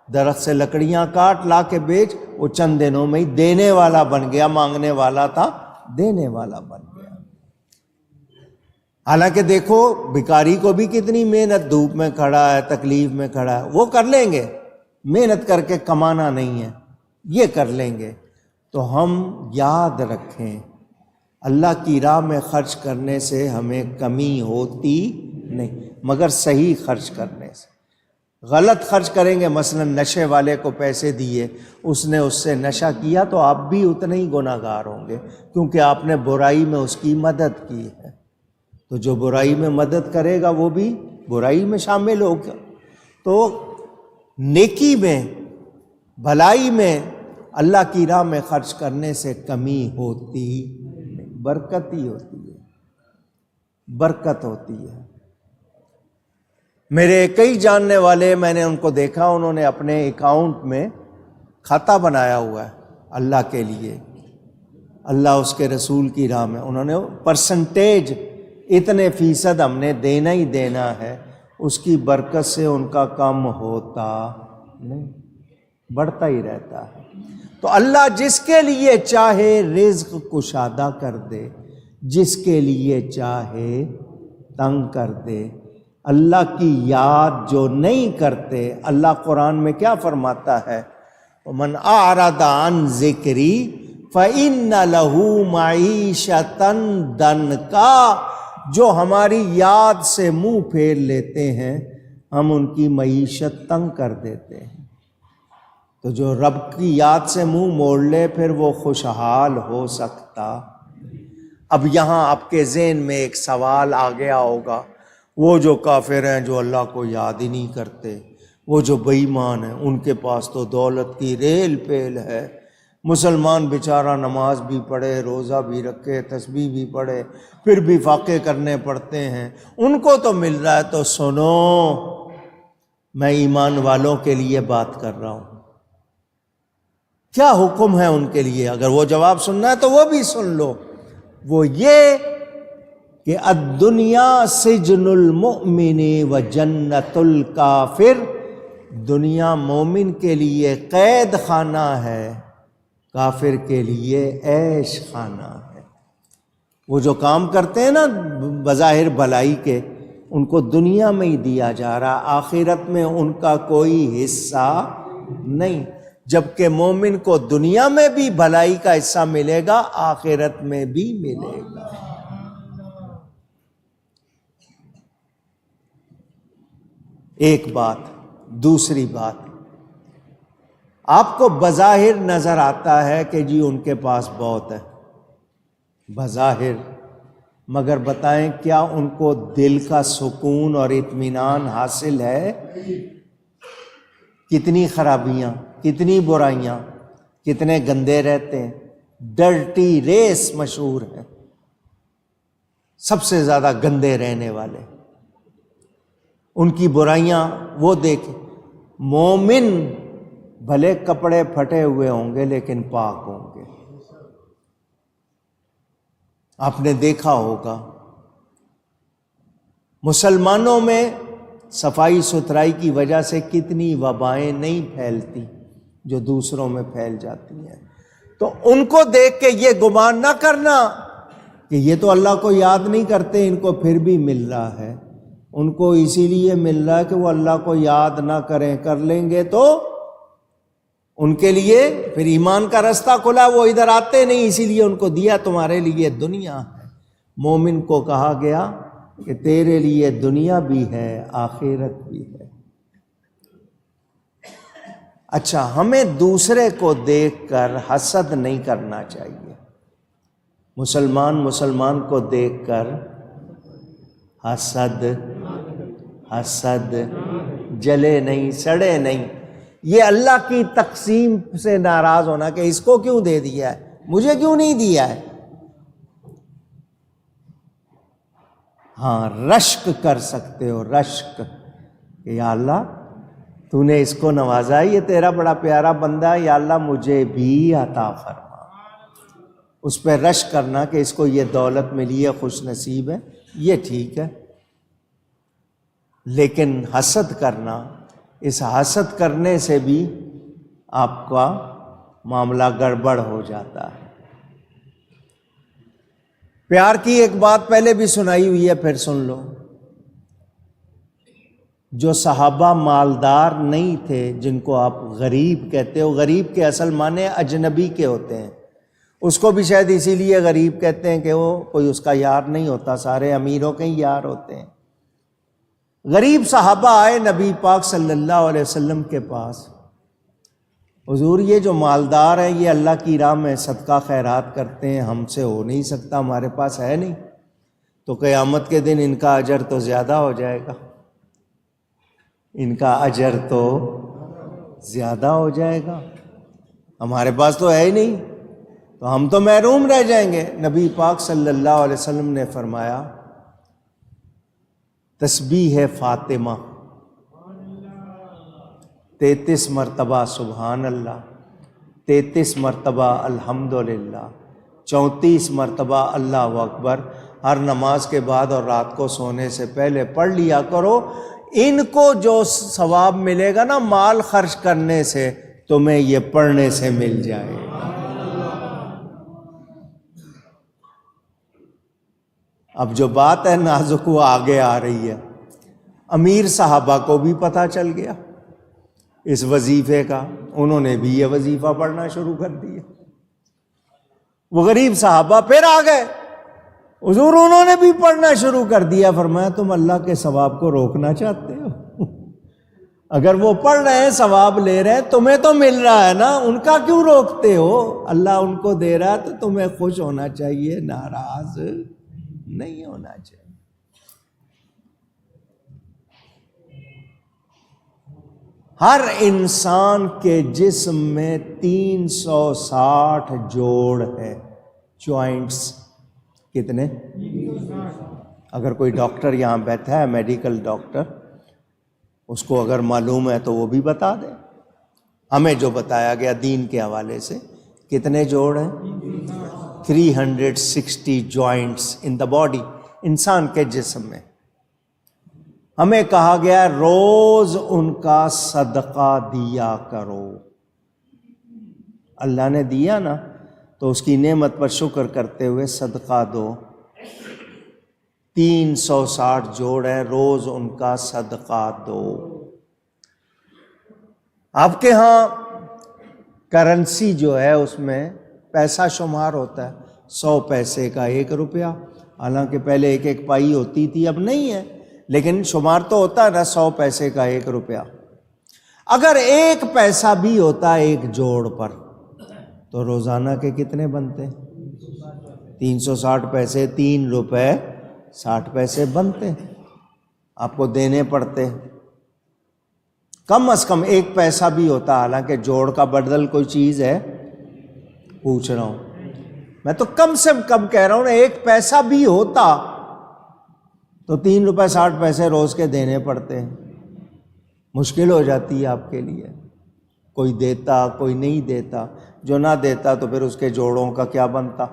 درخت سے لکڑیاں کاٹ لا کے بیچ، وہ چند دنوں میں ہی دینے والا بن گیا، مانگنے والا تھا دینے والا بن گیا۔ حالانکہ دیکھو بھکاری کو بھی کتنی محنت، دھوپ میں کھڑا ہے، تکلیف میں کھڑا ہے، وہ کر لیں گے، محنت کر کے کمانا نہیں ہے، یہ کر لیں گے۔ تو ہم یاد رکھیں اللہ کی راہ میں خرچ کرنے سے ہمیں کمی ہوتی نہیں، مگر صحیح خرچ کرنے سے۔ غلط خرچ کریں گے، مثلا نشے والے کو پیسے دیے، اس نے اس سے نشہ کیا، تو آپ بھی اتنے ہی گناہ گار ہوں گے، کیونکہ آپ نے برائی میں اس کی مدد کی ہے۔ تو جو برائی میں مدد کرے گا وہ بھی برائی میں شامل ہوگا۔ تو نیکی میں، بھلائی میں اللہ کی راہ میں خرچ کرنے سے کمی ہوتی نہیں، برکت ہی ہوتی ہے، برکت ہوتی ہے۔ میرے کئی جاننے والے، میں نے ان کو دیکھا، انہوں نے اپنے اکاؤنٹ میں کھاتہ بنایا ہوا ہے اللہ کے لیے، اللہ اس کے رسول کی راہ میں، انہوں نے پرسنٹیج اتنے فیصد ہم نے دینا ہی دینا ہے، اس کی برکت سے ان کا کم ہوتا نہیں، بڑھتا ہی رہتا ہے۔ تو اللہ جس کے لیے چاہے رزق کشادہ کر دے، جس کے لیے چاہے تنگ کر دے۔ اللہ کی یاد جو نہیں کرتے، اللہ قرآن میں کیا فرماتا ہے؟ وَمَنْ أَعْرَضَ عَنْ ذِكْرِي فَإِنَّ لَهُ مَعِيشَةً ضَنْكًا، جو ہماری یاد سے منہ پھیر لیتے ہیں ہم ان کی معیشت تنگ کر دیتے ہیں۔ تو جو رب کی یاد سے منہ موڑ لے پھر وہ خوشحال ہو سکتا۔ اب یہاں آپ کے ذہن میں ایک سوال آ گیا ہوگا، وہ جو کافر ہیں جو اللہ کو یاد ہی نہیں کرتے، وہ جو بے ایمان ہیں، ان کے پاس تو دولت کی ریل پیل ہے، مسلمان بیچارہ نماز بھی پڑھے، روزہ بھی رکھے، تسبیح بھی پڑھے، پھر بھی فاقے کرنے پڑتے ہیں، ان کو تو مل رہا ہے۔ تو سنو، میں ایمان والوں کے لیے بات کر رہا ہوں، کیا حکم ہے ان کے لیے؟ اگر وہ جواب سننا ہے تو وہ بھی سن لو۔ وہ یہ کہ الدنیا سجن المؤمن و جنت الکافر، دنیا مومن کے لیے قید خانہ ہے، کافر کے لیے عیش خانہ ہے۔ وہ جو کام کرتے ہیں نا بظاہر بھلائی کے، ان کو دنیا میں ہی دیا جا رہا، آخرت میں ان کا کوئی حصہ نہیں، جبکہ مومن کو دنیا میں بھی بھلائی کا حصہ ملے گا، آخرت میں بھی ملے گا۔ ایک بات۔ دوسری بات، آپ کو بظاہر نظر آتا ہے کہ جی ان کے پاس بہت ہے، بظاہر، مگر بتائیں کیا ان کو دل کا سکون اور اطمینان حاصل ہے؟ کتنی خرابیاں، کتنی برائیاں، کتنے گندے رہتے ہیں۔ ڈرٹی ریس مشہور ہے، سب سے زیادہ گندے رہنے والے، ان کی برائیاں وہ دیکھیں۔ مومن بھلے کپڑے پھٹے ہوئے ہوں گے لیکن پاک ہوں گے۔ آپ نے دیکھا ہوگا مسلمانوں میں صفائی ستھرائی کی وجہ سے کتنی وبائیں نہیں پھیلتی جو دوسروں میں پھیل جاتی ہیں۔ تو ان کو دیکھ کے یہ گمان نہ کرنا کہ یہ تو اللہ کو یاد نہیں کرتے، ان کو پھر بھی مل رہا ہے۔ ان کو اسی لیے مل رہا ہے کہ وہ اللہ کو یاد نہ کریں، کر لیں گے تو ان کے لیے پھر ایمان کا رستہ کھلا، وہ ادھر آتے نہیں، اسی لیے ان کو دیا تمہارے لیے دنیا ہے۔ مومن کو کہا گیا کہ تیرے لیے دنیا بھی ہے، آخرت بھی ہے۔ اچھا، ہمیں دوسرے کو دیکھ کر حسد نہیں کرنا چاہیے۔ مسلمان کو دیکھ کر حسد جلے نہیں، سڑے نہیں۔ یہ اللہ کی تقسیم سے ناراض ہونا کہ اس کو کیوں دے دیا ہے، مجھے کیوں نہیں دیا ہے۔ ہاں، رشک کر سکتے ہو، رشک کہ یا اللہ تو نے اس کو نوازا، یہ تیرا بڑا پیارا بندہ، یا اللہ مجھے بھی عطا فرما۔ اس پہ رشک کرنا کہ اس کو یہ دولت ملی ہے، خوش نصیب ہے، یہ ٹھیک ہے۔ لیکن حسد کرنا، اس حسد کرنے سے بھی آپ کا معاملہ گڑبڑ ہو جاتا ہے۔ پیار کی ایک بات پہلے بھی سنائی ہوئی ہے، پھر سن لو۔ جو صحابہ مالدار نہیں تھے، جن کو آپ غریب کہتے ہو، غریب کے اصل معنی اجنبی کے ہوتے ہیں، اس کو بھی شاید اسی لیے غریب کہتے ہیں کہ وہ کوئی اس کا یار نہیں ہوتا، سارے امیروں کے ہی یار ہوتے ہیں۔ غریب صحابہ آئے نبی پاک صلی اللہ علیہ وسلم کے پاس، حضور یہ جو مالدار ہیں یہ اللہ کی راہ میں صدقہ خیرات کرتے ہیں، ہم سے ہو نہیں سکتا، ہمارے پاس ہے نہیں، تو قیامت کے دن ان کا اجر تو زیادہ ہو جائے گا، ان کا اجر تو زیادہ ہو جائے گا، ہمارے پاس تو ہے ہی نہیں، تو ہم تو محروم رہ جائیں گے۔ نبی پاک صلی اللہ علیہ وسلم نے فرمایا، تسبیح فاطمہ 33 مرتبہ سبحان اللہ، 33 مرتبہ الحمدللہ، 34 مرتبہ اللہ اکبر ہر نماز کے بعد اور رات کو سونے سے پہلے پڑھ لیا کرو. ان کو جو ثواب ملے گا نا مال خرچ کرنے سے، تمہیں یہ پڑھنے سے مل جائے گا. اب جو بات ہے نازک وہ آگے آ رہی ہے. امیر صحابہ کو بھی پتہ چل گیا اس وظیفے کا، انہوں نے بھی یہ وظیفہ پڑھنا شروع کر دیا. وہ غریب صحابہ پھر آ گئے، حضور انہوں نے بھی پڑھنا شروع کر دیا. فرمایا تم اللہ کے ثواب کو روکنا چاہتے ہو؟ اگر وہ پڑھ رہے ہیں ثواب لے رہے ہیں، تمہیں تو مل رہا ہے نا، ان کا کیوں روکتے ہو؟ اللہ ان کو دے رہا ہے تو تمہیں خوش ہونا چاہیے، ناراض نہیں ہونا چاہیے. ہر انسان کے جسم میں 360 جوڑ ہے، جوائنٹس. کتنے؟ اگر کوئی ڈاکٹر یہاں بیٹھا ہے، میڈیکل ڈاکٹر، اس کو اگر معلوم ہے تو وہ بھی بتا دے. ہمیں جو بتایا گیا دین کے حوالے سے، کتنے جوڑ ہیں؟ 360 جوائنٹس ان دا باڈی، انسان کے جسم میں. ہمیں کہا گیا روز ان کا صدقہ دیا کرو. اللہ نے دیا نا تو اس کی نعمت پر شکر کرتے ہوئے صدقہ دو. 360 جوڑ ہے، روز ان کا صدقہ دو. آپ کے ہاں کرنسی جو ہے اس میں پیسہ شمار ہوتا ہے، 100 پیسے کا 1 روپیہ. حالانکہ پہلے 1 پائی ہوتی تھی، اب نہیں ہے، لیکن شمار تو ہوتا ہے نا 100 پیسے کا 1 روپیہ. اگر 1 پیسہ بھی ہوتا ہے ایک جوڑ پر تو روزانہ کے کتنے بنتے؟ 360 پیسے، 3 روپے 60 پیسے بنتے. آپ کو دینے پڑتے. کم از کم 1 پیسہ بھی ہوتا، حالانکہ جوڑ کا بدل کوئی چیز ہے، پوچھ رہا ہوں میں تو، کم سے کم کہہ رہا ہوں نا، 1 پیسہ بھی ہوتا تو 3 روپے 60 پیسے روز کے دینے پڑتے. مشکل ہو جاتی ہے آپ کے لیے. کوئی دیتا، کوئی نہیں دیتا. جو نہ دیتا تو پھر اس کے جوڑوں کا کیا بنتا.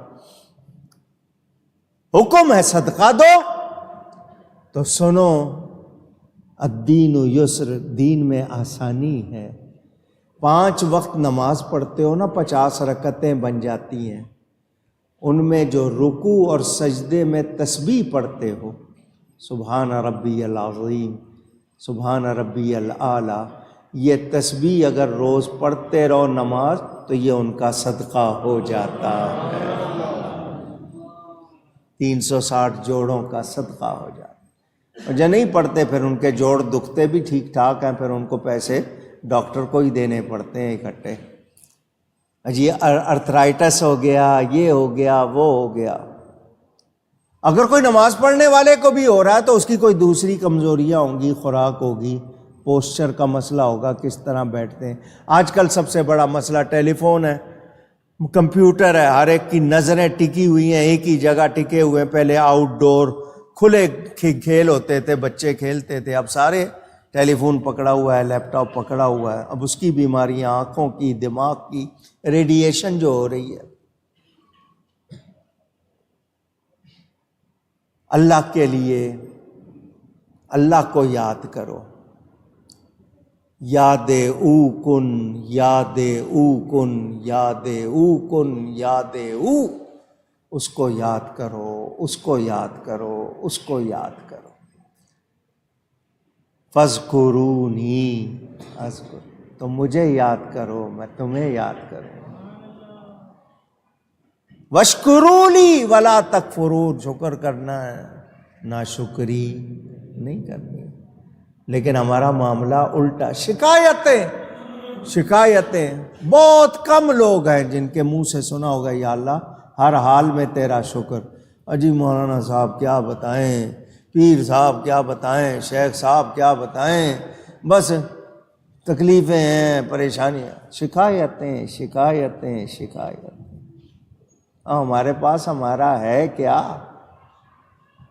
حکم ہے صدقہ دو تو سنو، الدین یسر، دین میں آسانی ہے. 5 وقت نماز پڑھتے ہو نا، 50 رکعتیں بن جاتی ہیں. ان میں جو رکوع اور سجدے میں تسبیح پڑھتے ہو، سبحان ربی العظیم، سبحان ربی الاعلی، یہ تسبیح اگر روز پڑھتے رہو نماز تو یہ ان کا صدقہ ہو جاتا ہے. 360 جوڑوں کا صدقہ ہو جاتا ہے. اور جو نہیں پڑھتے پھر ان کے جوڑ دکھتے بھی ٹھیک ٹھاک ہیں، پھر ان کو پیسے ڈاکٹر کو ہی دینے پڑتے ہیں اکٹھے. جی ارتھرائٹس ہو گیا، یہ ہو گیا، وہ ہو گیا. اگر کوئی نماز پڑھنے والے کو بھی ہو رہا ہے تو اس کی کوئی دوسری کمزوریاں ہوں گی، خوراک ہوگی، پوسچر کا مسئلہ ہوگا، کس طرح بیٹھتے ہیں. آج کل سب سے بڑا مسئلہ ٹیلی فون ہے، کمپیوٹر ہے، ہر ایک کی نظریں ٹکی ہوئی ہیں، ایک ہی جگہ ٹکے ہوئے ہیں. پہلے آؤٹ ڈور کھلے کھیل ہوتے تھے، بچے کھیلتے تھے، اب سارے ٹیلی فون پکڑا ہوا ہے، لیپ ٹاپ پکڑا ہوا ہے. اب اس کی بیماریاں، آنکھوں کی، دماغ کی، ریڈیشن جو ہو رہی ہے. اللہ کے لیے اللہ کو یاد کرو. یاد او کن، یاد او کن، یاد او کن، یاد او. اس کو یاد کرو، اس کو یاد کرو، اس کو یاد کرو. فاذکرونی اذکر، تم مجھے یاد کرو میں تمہیں یاد کروں. واشکرولی ولا تکفرون، شکر کرنا ہے، ناشکری نہیں کرنی. لیکن ہمارا معاملہ الٹا، شکایتیں. بہت کم لوگ ہیں جن کے منہ سے سنا ہوگا یا اللہ ہر حال میں تیرا شکر. اجی مولانا صاحب کیا بتائیں، پیر صاحب کیا بتائیں، شیخ صاحب کیا بتائیں، بس تکلیفیں ہیں، پریشانیاں، شکایتیں شکایتیں شکایتیں. ہمارے پاس ہمارا ہے کیا؟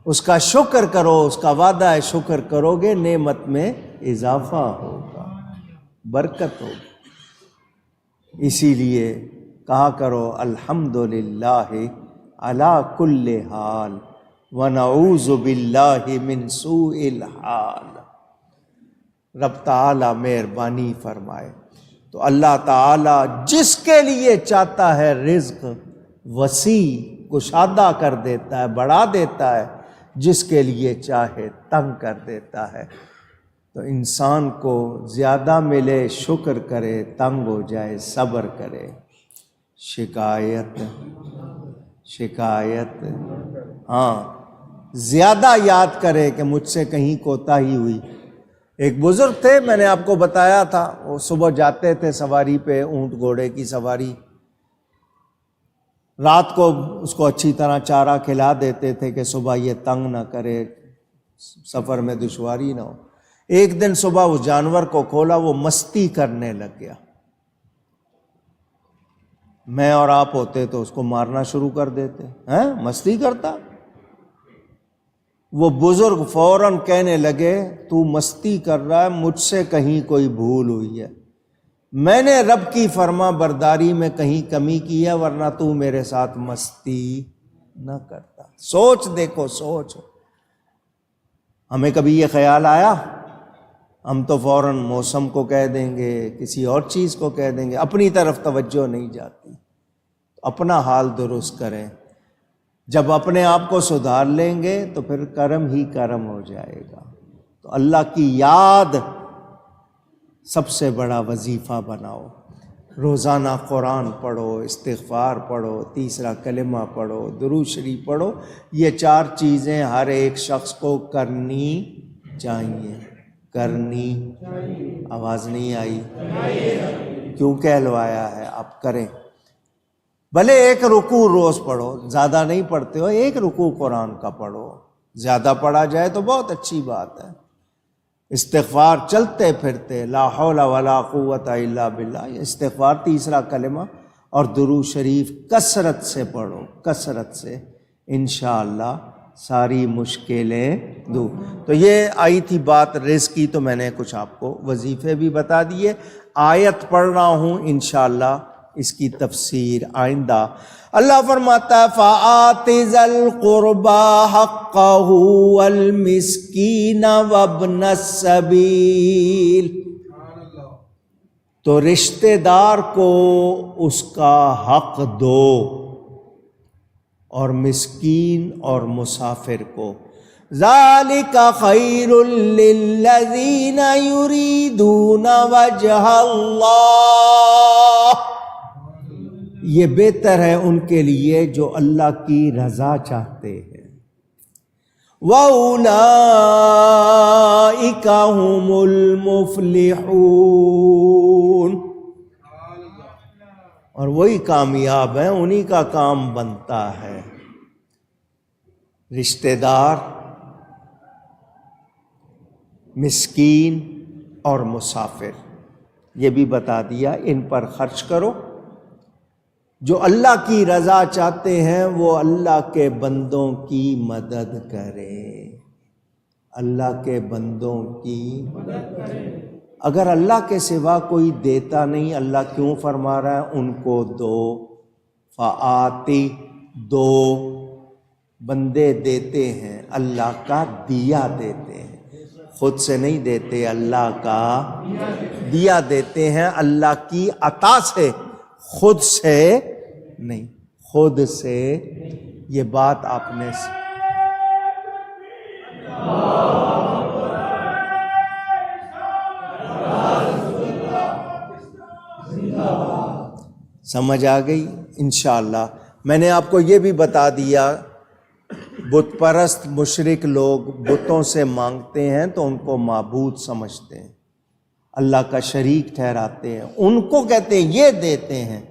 اس کا شکر کرو، اس کا وعدہ ہے شکر کرو گے نعمت میں اضافہ ہوگا، برکت ہوگی. اسی لیے کہا کرو الحمدللہ علی کل حال ونعوذ باللہ من سوء الحال۔ رب تعالیٰ مہربانی فرمائے تو اللہ تعالیٰ جس کے لیے چاہتا ہے رزق وسیع کشادہ کر دیتا ہے، بڑھا دیتا ہے، جس کے لیے چاہے تنگ کر دیتا ہے۔ تو انسان کو زیادہ ملے شکر کرے، تنگ ہو جائے صبر کرے۔ شکایت ہاں زیادہ یاد کرے کہ مجھ سے کہیں کوتاہی ہوئی۔ ایک بزرگ تھے، میں نے آپ کو بتایا تھا، وہ صبح جاتے تھے سواری پہ، اونٹ گھوڑے کی سواری، رات کو اس کو اچھی طرح چارہ کھلا دیتے تھے کہ صبح یہ تنگ نہ کرے، سفر میں دشواری نہ ہو۔ ایک دن صبح اس جانور کو کھولا، وہ مستی کرنے لگ گیا۔ میں اور آپ ہوتے تو اس کو مارنا شروع کر دیتے، ہیں مستی کرتا۔ وہ بزرگ فوراً کہنے لگے تو مستی کر رہا ہے، مجھ سے کہیں کوئی بھول ہوئی ہے، میں نے رب کی فرما برداری میں کہیں کمی کی ہے، ورنہ تو میرے ساتھ مستی نہ کرتا۔ سوچ دیکھو، سوچ۔ ہمیں کبھی یہ خیال آیا؟ ہم تو فوراً موسم کو کہہ دیں گے، کسی اور چیز کو کہہ دیں گے، اپنی طرف توجہ نہیں جاتی۔ اپنا حال درست کریں، جب اپنے آپ کو سدھار لیں گے تو پھر کرم ہی کرم ہو جائے گا۔ تو اللہ کی یاد سب سے بڑا وظیفہ بناؤ۔ روزانہ قرآن پڑھو، استغفار پڑھو، تیسرا کلمہ پڑھو، درود شریف پڑھو۔ یہ 4 چیزیں ہر ایک شخص کو کرنی چاہیے۔ کرنی، آواز نہیں آئی؟ کیوں کہلوایا ہے؟ آپ کریں۔ بھلے ایک رکوع روز پڑھو، زیادہ نہیں پڑھتے ہو، ایک رکوع قرآن کا پڑھو، زیادہ پڑھا جائے تو بہت اچھی بات ہے۔ استغفار چلتے پھرتے، لا حول ولا قوت الا باللہ، استغفار تیسرا کلمہ، اور درود شریف کثرت سے پڑھو، کثرت سے، انشاءاللہ ساری مشکلیں دور۔ تو یہ آئی تھی بات رزق کی، تو میں نے کچھ آپ کو وظیفے بھی بتا دیے۔ آیت پڑھ رہا ہوں، انشاءاللہ اس کی تفسیر آئندہ۔ اللہ فرماتا ہے فَآتِ ذَا الْقُرْبَى حَقَّهُ وَالْمِسْكِينَ وَابْنَ السَّبِيلِ، تو رشتہ دار کو اس کا حق دو، اور مسکین اور مسافر کو۔ ذَلِكَ خَيْرٌ لِّلَّذِينَ يُرِيدُونَ وَجْهَ اللَّهِ، یہ بہتر ہے ان کے لیے جو اللہ کی رضا چاہتے ہیں۔ وَأُولَئِكَ هُمُ الْمُفْلِحُونَ، اور وہی کامیاب ہیں، انہی کا کام بنتا ہے۔ رشتہ دار، مسکین اور مسافر، یہ بھی بتا دیا، ان پر خرچ کرو۔ جو اللہ کی رضا چاہتے ہیں وہ اللہ کے بندوں کی مدد کریں، اللہ کے بندوں کی مدد کریں۔ اگر اللہ کے سوا کوئی دیتا نہیں، اللہ کیوں فرما رہا ہے ان کو دو؟ فآتی، دو، بندے دیتے ہیں، اللہ کا دیا دیتے ہیں، خود سے نہیں دیتے، اللہ کا دیا دیتے ہیں، اللہ کی عطا سے، خود سے نہیں، خود سے۔ یہ بات آپ نے سمجھ آ گئی انشاءاللہ۔ میں نے آپ کو یہ بھی بتا دیا، بت پرست مشرک لوگ بتوں سے مانگتے ہیں تو ان کو معبود سمجھتے ہیں، اللہ کا شریک ٹھہراتے ہیں، ان کو کہتے ہیں یہ دیتے ہیں۔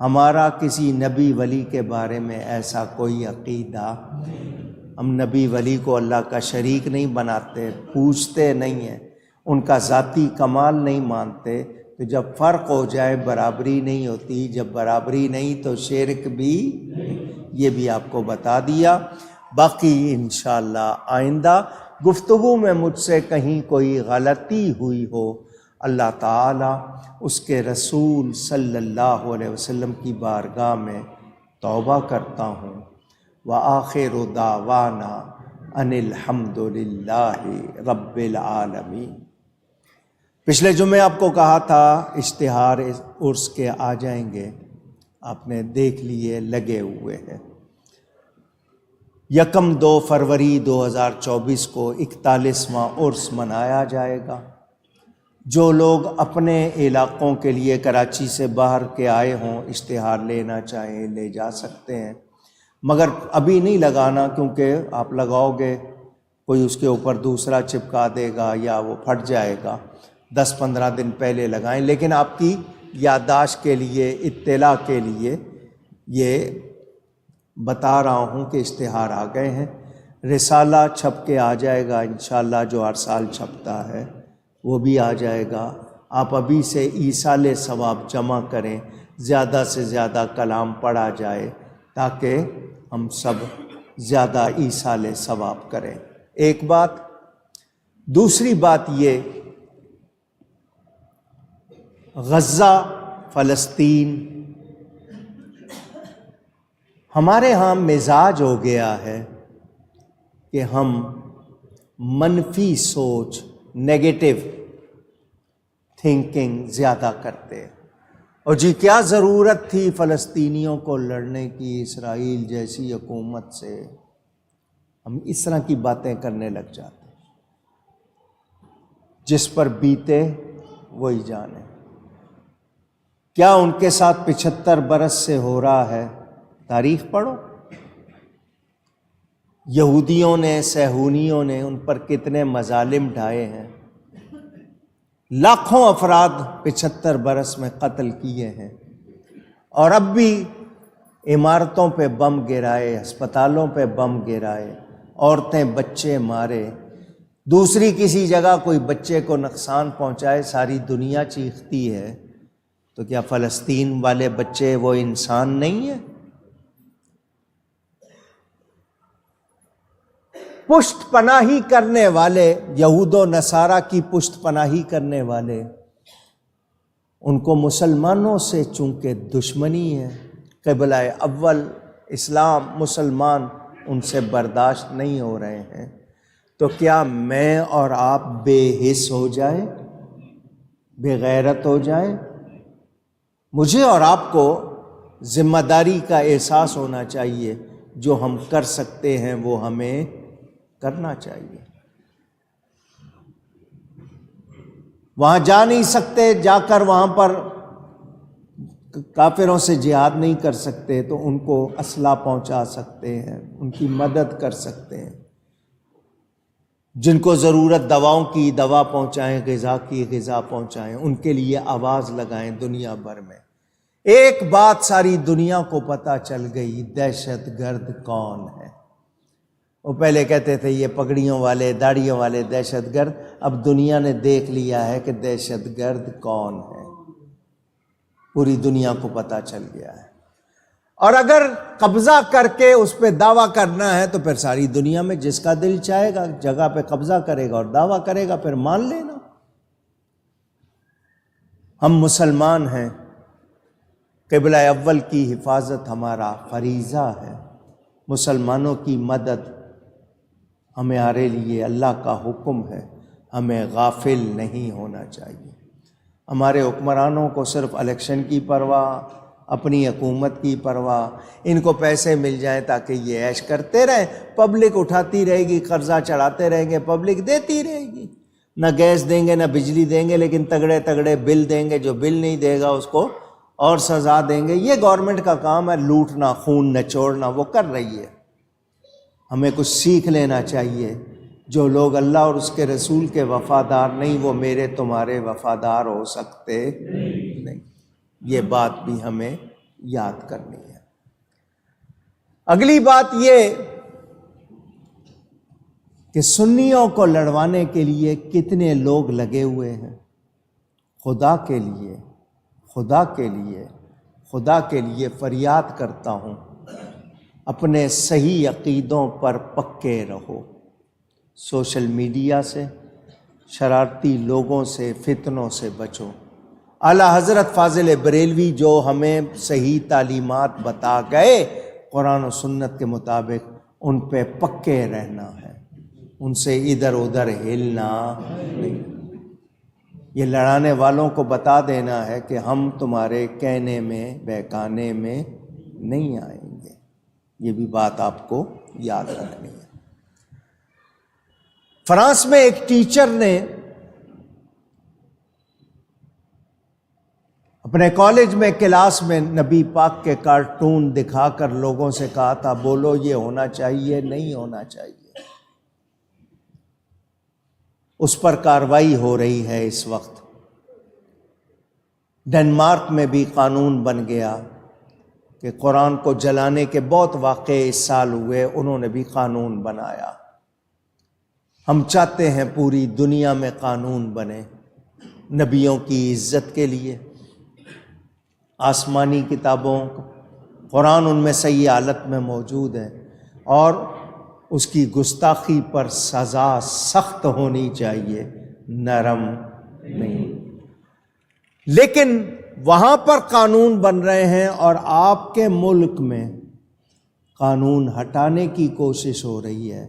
ہمارا کسی نبی ولی کے بارے میں ایسا کوئی عقیدہ، ہم نبی ولی کو اللہ کا شریک نہیں بناتے، پوچھتے نہیں ہیں، ان کا ذاتی کمال نہیں مانتے۔ تو جب فرق ہو جائے برابری نہیں ہوتی، جب برابری نہیں تو شرک بھی، یہ بھی آپ کو بتا دیا۔ باقی انشاءاللہ آئندہ گفتگو میں مجھ سے کہیں کوئی غلطی ہوئی ہو، اللہ تعالیٰ اس کے رسول صلی اللہ علیہ وسلم کی بارگاہ میں توبہ کرتا ہوں۔ وآخر دعوانا ان الحمد للہ رب العالمین۔ پچھلے جمعے آپ کو کہا تھا اشتہار عرس کے آ جائیں گے، آپ نے دیکھ لیے، لگے ہوئے ہیں۔ 1 فروری 2024 کو 41واں عرس منایا جائے گا۔ جو لوگ اپنے علاقوں کے لیے کراچی سے باہر کے آئے ہوں، اشتہار لینا چاہیں لے جا سکتے ہیں، مگر ابھی نہیں لگانا، کیونکہ آپ لگاؤ گے کوئی اس کے اوپر دوسرا چپکا دے گا یا وہ پھٹ جائے گا۔ 10-15 دن پہلے لگائیں، لیکن آپ کی یادداشت کے لیے، اطلاع کے لیے یہ بتا رہا ہوں کہ اشتہار آ گئے ہیں۔ رسالہ چھپ کے آ جائے گا انشاءاللہ، جو ہر سال چھپتا ہے وہ بھی آ جائے گا۔ آپ ابھی سے ایصال ثواب جمع کریں، زیادہ سے زیادہ کلام پڑھا جائے تاکہ ہم سب زیادہ ایصال ثواب کریں۔ ایک بات۔ دوسری بات یہ، غزہ، فلسطین، ہمارے ہاں مزاج ہو گیا ہے کہ ہم منفی سوچ، نیگیٹو تھنکنگ زیادہ کرتے ہیں، اور جی کیا ضرورت تھی فلسطینیوں کو لڑنے کی اسرائیل جیسی حکومت سے، ہم اس طرح کی باتیں کرنے لگ جاتے ہیں۔ جس پر بیتے وہی جانے۔ کیا ان کے ساتھ 75 برس سے ہو رہا ہے؟ تاریخ پڑھو۔ یہودیوں نے، صہیونیوں نے ان پر کتنے مظالم ڈھائے ہیں، لاکھوں افراد 75 برس میں قتل کیے ہیں، اور اب بھی عمارتوں پہ بم گرائے، ہسپتالوں پہ بم گرائے، عورتیں بچے مارے، دوسری کسی جگہ کوئی بچے کو نقصان پہنچائے، ساری دنیا چیختی ہے۔ تو کیا فلسطین والے بچے وہ انسان نہیں ہیں؟ پشت پناہی کرنے والے، یہود و نصارہ کی پشت پناہی کرنے والے، ان کو مسلمانوں سے چونکہ دشمنی ہے، قبلہ اول اسلام، مسلمان ان سے برداشت نہیں ہو رہے ہیں، تو کیا میں اور آپ بے حس ہو جائیں، بے غیرت ہو جائیں؟ مجھے اور آپ کو ذمہ داری کا احساس ہونا چاہیے، جو ہم کر سکتے ہیں وہ ہمیں کرنا چاہیے۔ وہاں جا نہیں سکتے، جا کر وہاں پر کافروں سے جہاد نہیں کر سکتے، تو ان کو اسلحہ پہنچا سکتے ہیں، ان کی مدد کر سکتے ہیں۔ جن کو ضرورت دواؤں کی دوا پہنچائیں، غذا کی غذا پہنچائیں، ان کے لیے آواز لگائیں دنیا بھر میں۔ ایک بات ساری دنیا کو پتہ چل گئی، دہشت گرد کون ہے۔ وہ پہلے کہتے تھے یہ پگڑیوں والے، داڑھیوں والے دہشت گرد، اب دنیا نے دیکھ لیا ہے کہ دہشت گرد کون ہے، پوری دنیا کو پتہ چل گیا ہے۔ اور اگر قبضہ کر کے اس پہ دعویٰ کرنا ہے تو پھر ساری دنیا میں جس کا دل چاہے گا جگہ پہ قبضہ کرے گا اور دعویٰ کرے گا، پھر مان لینا۔ ہم مسلمان ہیں، قبلہ اول کی حفاظت ہمارا فریضہ ہے، مسلمانوں کی مدد ہمارے لیے اللہ کا حکم ہے، ہمیں غافل نہیں ہونا چاہیے۔ ہمارے حکمرانوں کو صرف الیکشن کی پرواہ، اپنی حکومت کی پرواہ، ان کو پیسے مل جائیں تاکہ یہ عیش کرتے رہیں، پبلک اٹھاتی رہے گی، قرضہ چڑھاتے رہیں گے، پبلک دیتی رہے گی، نہ گیس دیں گے نہ بجلی دیں گے، لیکن تگڑے تگڑے بل دیں گے، جو بل نہیں دے گا اس کو اور سزا دیں گے۔ یہ گورنمنٹ کا کام ہے، لوٹنا، خون نچوڑنا، وہ کر رہی ہے۔ ہمیں کچھ سیکھ لینا چاہیے، جو لوگ اللہ اور اس کے رسول کے وفادار نہیں، وہ میرے تمہارے وفادار ہو سکتے نہیں۔ یہ بات بھی ہمیں یاد کرنی ہے۔ اگلی بات یہ کہ سنیوں کو لڑوانے کے لیے کتنے لوگ لگے ہوئے ہیں۔ خدا کے لیے، خدا کے لیے، خدا کے لیے فریاد کرتا ہوں، اپنے صحیح عقیدوں پر پکے رہو۔ سوشل میڈیا سے، شرارتی لوگوں سے، فتنوں سے بچو۔ اعلیٰ حضرت فاضل بریلوی جو ہمیں صحیح تعلیمات بتا گئے قرآن و سنت کے مطابق، ان پہ پکے رہنا ہے، ان سے ادھر ادھر ہلنا نہیں۔ یہ لڑانے والوں کو بتا دینا ہے کہ ہم تمہارے کہنے میں بہکانے میں نہیں آئیں گے۔ یہ بھی بات آپ کو یاد رکھنی ہے۔ فرانس میں ایک ٹیچر نے اپنے کالج میں کلاس میں نبی پاک کے کارٹون دکھا کر لوگوں سے کہا تھا، بولو یہ ہونا چاہیے، نہیں ہونا چاہیے۔ اس پر کارروائی ہو رہی ہے اس وقت۔ ڈنمارک میں بھی قانون بن گیا کہ قرآن کو جلانے کے بہت واقعے اس سال ہوئے، انہوں نے بھی قانون بنایا۔ ہم چاہتے ہیں پوری دنیا میں قانون بنے نبیوں کی عزت کے لیے۔ آسمانی کتابوں قرآن ان میں صحیح حالت میں موجود ہے، اور اس کی گستاخی پر سزا سخت ہونی چاہیے، نرم نہیں۔ لیکن وہاں پر قانون بن رہے ہیں اور آپ کے ملک میں قانون ہٹانے کی کوشش ہو رہی ہے۔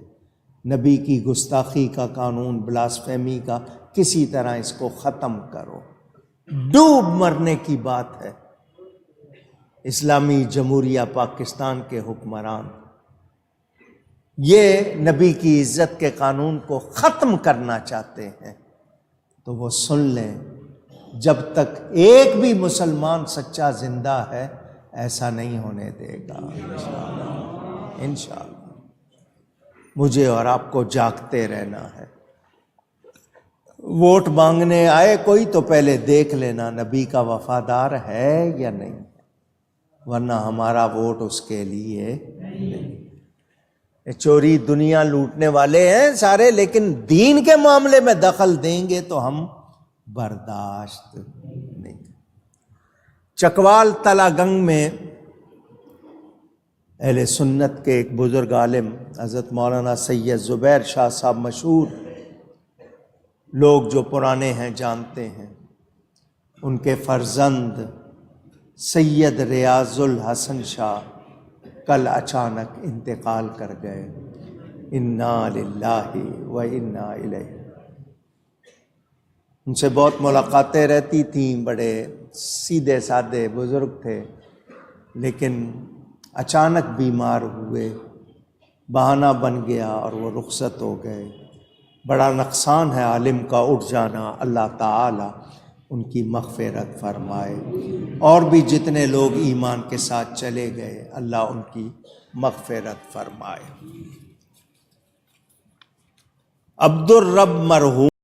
نبی کی گستاخی کا قانون، بلاسفیمی کا، کسی طرح اس کو ختم کرو۔ ڈوب مرنے کی بات ہے۔ اسلامی جمہوریہ پاکستان کے حکمران یہ نبی کی عزت کے قانون کو ختم کرنا چاہتے ہیں، تو وہ سن لیں، جب تک ایک بھی مسلمان سچا زندہ ہے ایسا نہیں ہونے دے گا انشاءاللہ۔ مجھے اور آپ کو جاگتے رہنا ہے۔ ووٹ مانگنے آئے کوئی تو پہلے دیکھ لینا نبی کا وفادار ہے یا نہیں، ورنہ ہمارا ووٹ اس کے لیے نہیں۔ چوری دنیا لوٹنے والے ہیں سارے، لیکن دین کے معاملے میں دخل دیں گے تو ہم برداشت نہیں۔ چکوال تلا گنگ میں اہل سنت کے ایک بزرگ عالم حضرت مولانا سید زبیر شاہ صاحب، مشہور لوگ جو پرانے ہیں جانتے ہیں، ان کے فرزند سید ریاض الحسن شاہ کل اچانک انتقال کر گئے۔ انا للہ و انا الیہ۔ ان سے بہت ملاقاتیں رہتی تھیں، بڑے سیدھے سادے بزرگ تھے، لیکن اچانک بیمار ہوئے، بہانہ بن گیا اور وہ رخصت ہو گئے۔ بڑا نقصان ہے عالم کا اٹھ جانا۔ اللہ تعالی ان کی مغفرت فرمائے، اور بھی جتنے لوگ ایمان کے ساتھ چلے گئے اللہ ان کی مغفرت فرمائے۔ عبد الرب مرحوم